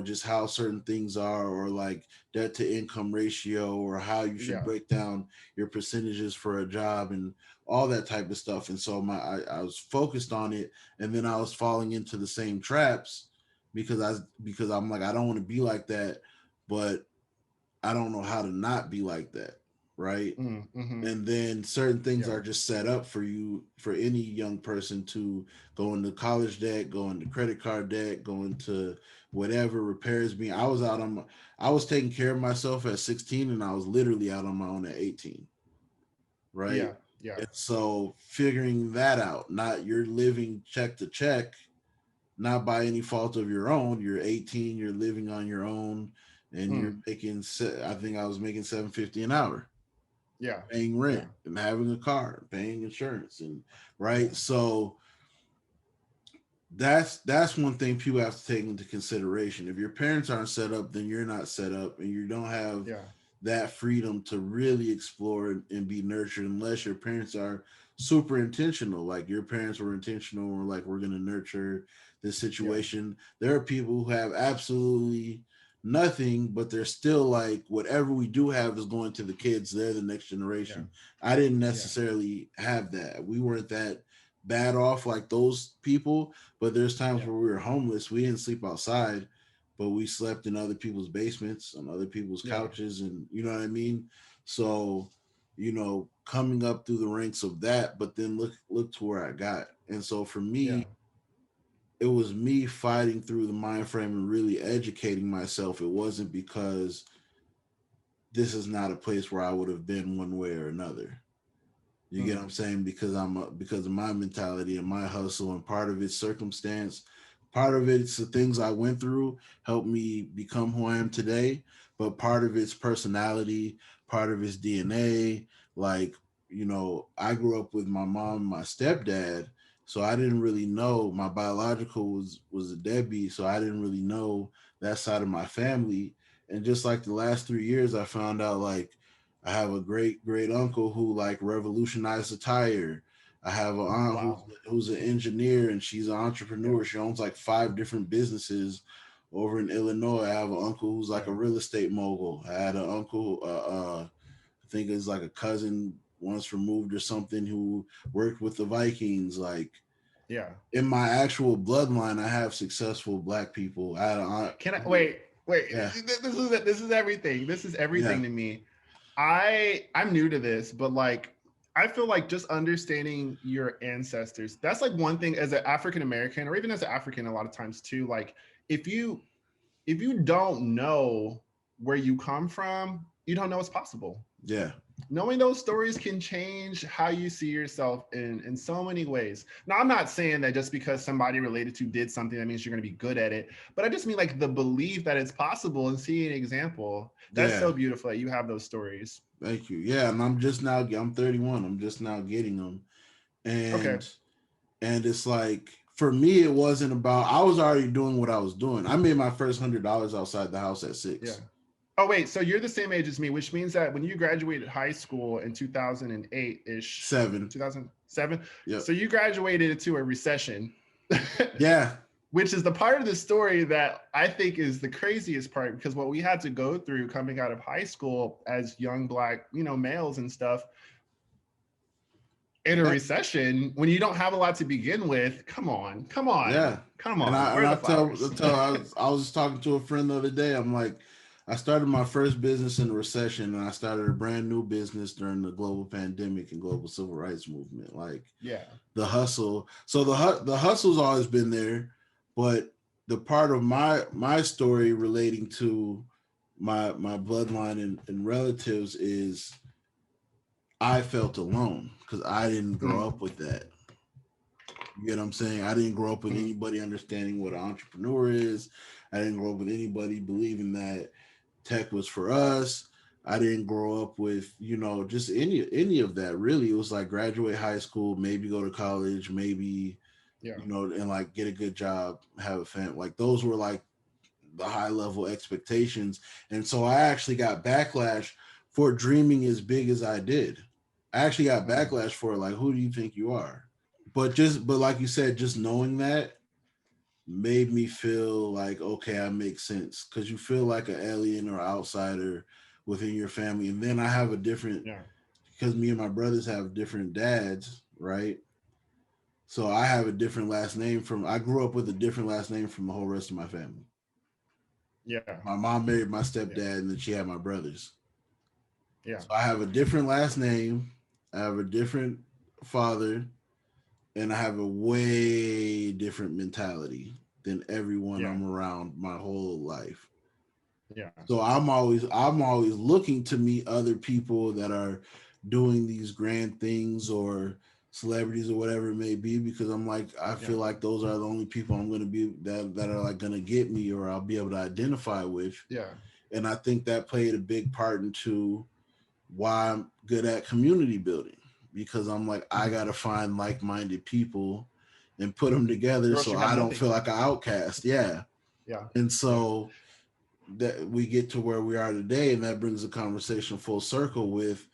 just how certain things are or like debt to income ratio or how you should Yeah. break down your percentages for a job and all that type of stuff. And so I was focused on it. And then I was falling into the same traps because I'm like, I don't want to be like that. But I don't know how to not be like that, right? Mm. Mm-hmm. And then certain things Yeah. are just set up for you, for any young person to go into college debt, go into credit card debt, go into whatever repairs me. I was taking care of myself at 16 and I was literally out on my own at 18, right? Yeah. Yeah. And so figuring that out, not you're living check to check, not by any fault of your own. You're 18, you're living on your own, and you're Mm. making. I think I was making $7.50 an hour, Yeah. paying Yeah. rent and having a car, paying insurance, and right. Yeah. So that's one thing people have to take into consideration. If your parents aren't set up, then you're not set up, and you don't have Yeah. that freedom to really explore and be nurtured unless your parents are super intentional. Like your parents were intentional or like we're going to nurture this Yeah. situation. There are people who have absolutely nothing, but they're still like whatever we do have is going to the kids. They're the next Yeah. generation. I didn't Yeah. necessarily have that. We weren't that bad off like those people, but there's times Yeah. where we were homeless. We didn't sleep outside, but we slept in other people's basements, on other people's Yeah. couches, and you know what I mean. So, coming up through the ranks of that, but then look to where I got. And so for Yeah. me, it was me fighting through the mind frame and really educating myself. It wasn't because this is not a place where I would have been one way or another. You get what Mm. I'm saying? Because of my mentality and my hustle, and part of it's circumstance, part of it's the things I went through helped me become who I am today. but part of its personality, part of its DNA. Like, I grew up with my mom and my stepdad, so I didn't really know. My biological was a deadbeat, so I didn't really know that side of my family. And just like the last 3 years, I found out like I have a great great uncle who like revolutionized the tire. I have an aunt Wow. who's an engineer and she's an Yeah. entrepreneur. She owns like 5 different businesses over in Illinois. I have an uncle who's like Yeah. a real estate mogul. I had an uncle, I think it's like a cousin once removed or something, who worked with the Vikings. Like Yeah. in my actual bloodline, I have successful Black people. I had an aunt. Can I wait? Wait. Yeah, This is everything. This is yeah, everything to me. I'm new to this, but like I feel like just understanding your ancestors, that's like one thing as an African American or even as an African a lot of times too. Like if you if you don't know where you come from, you don't know what's possible. yeah, Knowing those stories can change how you see yourself in so many ways. Now, I'm not saying that just because somebody related to did something that means you're going to be good at it, but I just mean like the belief that it's possible and seeing an example. That's yeah. so beautiful that you have those stories. Thank you. Yeah, and I'm 31. I'm just now getting them, Okay. and it's like for me, it wasn't about. I was already doing what I was doing. I made my first $100 outside the house at Yeah. 6. Oh wait, so you're the same age as me, which means that when you graduated high school in 2008-ish, 7. 2007, Yep. so you graduated into a recession. Yeah. Which is the part of the story that I think is the craziest part, because what we had to go through coming out of high school as young Black, males and stuff in a Yeah. recession when you don't have a lot to begin with. Come on, come on, Yeah. come And on. I Where and are I the tell, flowers? I was just talking to a friend the other day. I'm like, I started my first business in a recession, and I started a brand new business during the global pandemic and global civil rights movement. Like Yeah. the hustle. So the hustle's always been there, but the part of my story relating to my bloodline and relatives is I felt alone because I didn't grow Mm, up with that. You get what I'm saying? I didn't grow up with mm, anybody understanding what an entrepreneur is. I didn't grow up with anybody believing that tech was for us. I didn't grow up with, just any of that. Really, it was like graduate high school, maybe go to college, maybe, yeah. and like get a good job, have a family. Like those were like the high level expectations. And so I actually got backlash for dreaming as big as I did. I actually got Mm, backlash for like, who do you think you are? But like you said, just knowing that made me feel like, okay, I make sense, because you feel like an alien or outsider within your family. And then I have a different, yeah. because me and my brothers have different dads, right? So I have a different last name I grew up with a different last name from the whole rest of my family. Yeah. My mom married my Yeah. stepdad, and then she had my brothers. Yeah. So I have a different last name. I have a different father, and I have a way different mentality than everyone Yeah. I'm around my whole life. Yeah. So I'm always looking to meet other people that are doing these grand things, or celebrities or whatever it may be, because I'm like, I Yeah. feel like those are the only people I'm going to be that are like going to get me, or I'll be able to identify with. Yeah. And I think that played a big part into why I'm good at community building, because I'm like, I Mm. got to find like-minded people and put them together Or else so you have I don't nothing. feel like an outcast. Yeah. Yeah. And Yeah. so that we get to where we are today, and that brings the conversation full circle with,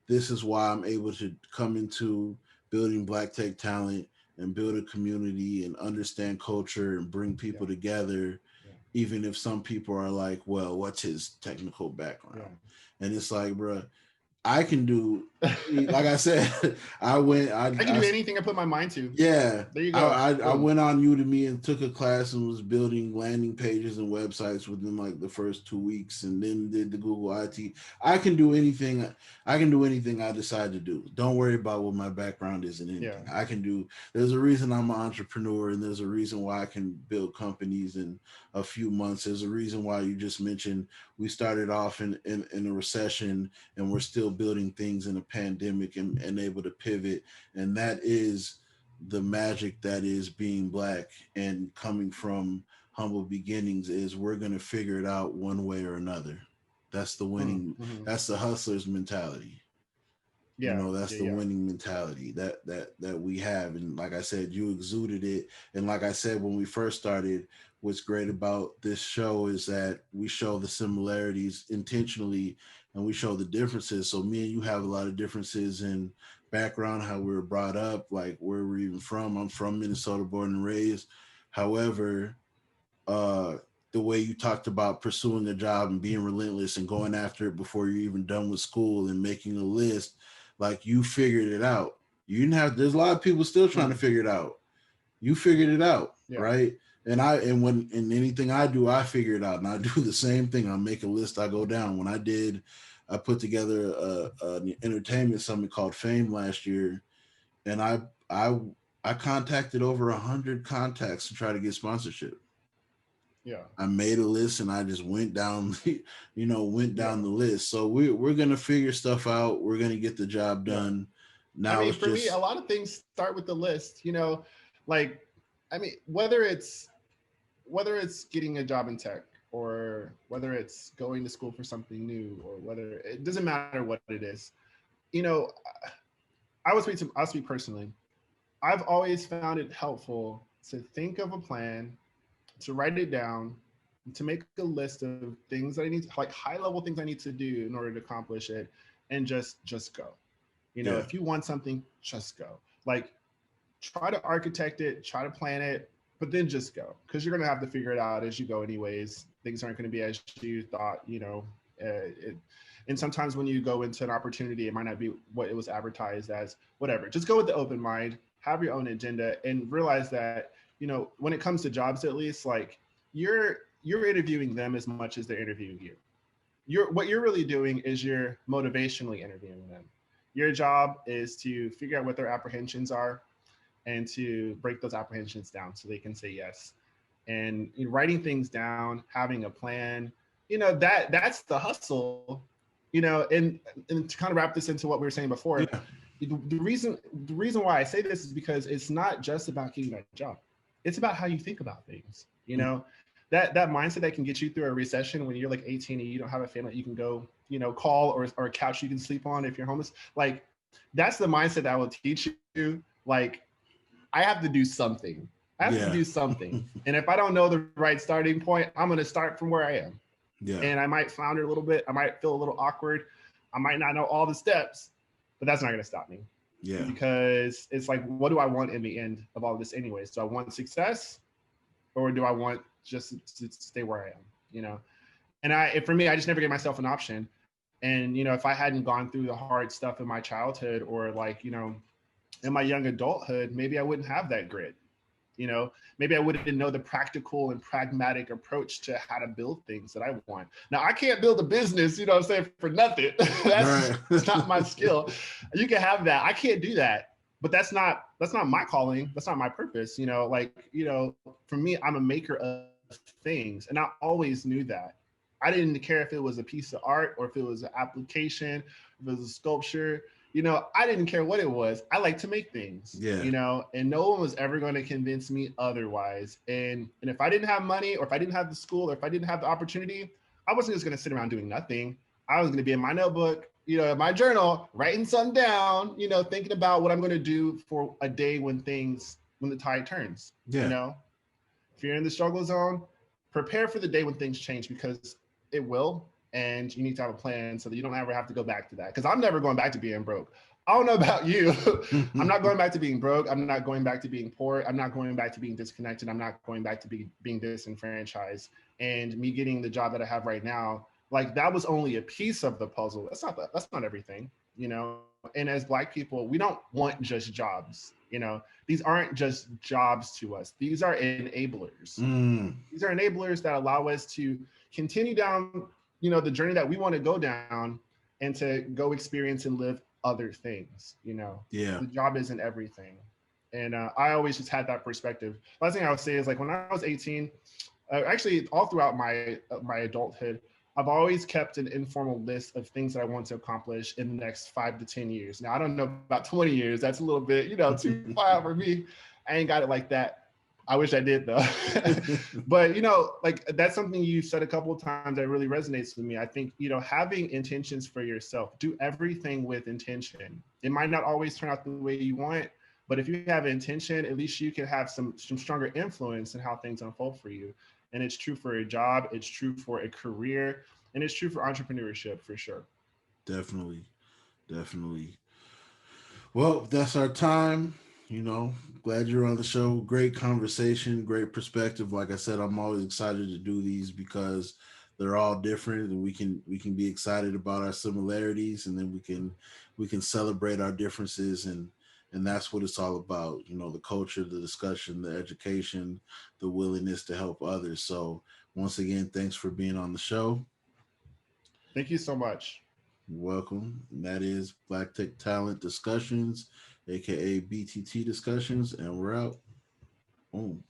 this is why I'm able to come into building Black tech talent and build a community and understand culture and bring Yeah. people together, Yeah. even if some people are like, well, what's his technical Yeah. background? And it's like, bro, I can do, like I said, I went, I can do anything I put my mind to. yeah, There you I, go. I Boom. went on Udemy and took a class and was building landing pages and websites within like the first 2 weeks, and then did the Google IT. I can do anything. I can do anything I decide to do. Don't worry about what my background is in Yeah. anything. I can do. There's a reason I'm an entrepreneur, and there's a reason why I can build companies in a few months. There's a reason why you just mentioned we started off in a recession, and we're still building things in a pandemic, and able to pivot, and that is the magic that is being Black and coming from humble beginnings. Is we're going to figure it out one way or another. That's the winning. Mm-hmm. That's the hustler's mentality. Yeah, That's the winning mentality that we have. And like I said, you exuded it. And like I said, when we first started, what's great about this show is that we show the similarities intentionally and we show the differences. So me and you have a lot of differences in background, how we were brought up, like where we're even from. I'm from Minnesota, born and raised. However, uh the way you talked about pursuing a job and being relentless and going after it before you're even done with school and making a list, like you figured it out. You didn't have, there's a lot of people still trying to figure it out. You figured it out, right? And when in anything I do, I figure it out, and I do the same thing. I make a list, I go down. I put together an entertainment summit called Fame last year, and I I contacted over 100 contacts to try to get sponsorship. Yeah. I made a list and I just went down, went down the list. So we're gonna figure stuff out. We're gonna get the job done. I Now mean, it's for me, a just lot of things start with the list, like, I mean, whether it's getting a job in tech, or whether it's going to school for something new, or whether it doesn't matter what it is, you know, I'll speak personally. I've always found it helpful to think of a plan, to write it down, to make a list of things that I need, like high level things I need to do in order to accomplish it, and just go. yeah, If you want something, just go. Like, try to architect it, try to plan it, but then just go, because you're going to have to figure it out as you go anyways. Things aren't going to be as you thought. And sometimes when you go into an opportunity, it might not be what it was advertised as. Whatever, just go with the open mind, have your own agenda, and realize that, when it comes to jobs, at least, like, you're interviewing them as much as they're interviewing you. What you're really doing is you're motivationally interviewing them. Your job is to figure out what their apprehensions are and to break those apprehensions down so they can say yes. And writing things down, having a plan, that's the hustle. And to kind of wrap this into what we were saying before, yeah, the reason why I say this is because it's not just about getting that job. It's about how you think about things. That mindset that can get you through a recession when you're like 18 and you don't have a family you can go, call, or a couch you can sleep on if you're homeless. Like, that's the mindset that will teach you, like, I have to do something. I have to do something. And if I don't know the right starting point, I'm going to start from where I am. yeah, And I might flounder a little bit. I might feel a little awkward. I might not know all the steps, but that's not going to stop me. yeah, Because it's like, what do I want in the end of all of this anyways? Do I want success, or do I want just to stay where I am? And for me, I just never gave myself an option. And, if I hadn't gone through the hard stuff in my childhood, or like, in my young adulthood, maybe I wouldn't have that grit. Maybe I wouldn't know the practical and pragmatic approach to how to build things that I want. Now, I can't build a business, I'm saying, for nothing. That's not my skill. You can have that. I can't do that. But that's not my calling. That's not my purpose. For me, I'm a maker of things. And I always knew that. I didn't care if it was a piece of art, or if it was an application, if it was a sculpture. I didn't care what it was. I like to make things, and no one was ever going to convince me otherwise. And if I didn't have money, or if I didn't have the school, or if I didn't have the opportunity, I wasn't just going to sit around doing nothing. I was going to be in my notebook, my journal, writing something down, thinking about what I'm going to do for a day when the tide turns. If you're in the struggle zone, prepare for the day when things change, because it will. And you need to have a plan so that you don't ever have to go back to that. Because I'm never going back to being broke. I don't know about you. I'm not going back to being broke. I'm not going back to being poor. I'm not going back to being disconnected. I'm not going back to being disenfranchised. And me getting the job that I have right now, like, that was only a piece of the puzzle. That's not everything, And as Black people, we don't want just jobs. These aren't just jobs to us. These are enablers. These are enablers that allow us to continue down the journey that we want to go down, and to go experience and live other things. The job isn't everything. And I always just had that perspective. Last thing I would say is, like, when I was 18, actually all throughout my adulthood, I've always kept an informal list of things that I want to accomplish in the next 5 to 10 years. Now, I don't know about 20 years. That's a little bit, too far out for me. I ain't got it like that. I wish I did though. But like that's something you said a couple of times that really resonates with me. I think, having intentions for yourself, do everything with intention. It might not always turn out the way you want, but if you have intention, at least you can have some stronger influence in how things unfold for you. And it's true for a job, it's true for a career, and it's true for entrepreneurship for sure. Definitely, definitely. Well, that's our time. Glad you're on the show. Great conversation, great perspective. Like I said, I'm always excited to do these because they're all different, and we can be excited about our similarities, and then we can celebrate our differences, and that's what it's all about. The culture, the discussion, the education, the willingness to help others. So once again, thanks for being on the show. Thank you so much. Welcome. And that is Black Tech Talent Discussions, aka BTT Discussions, and we're out. Boom.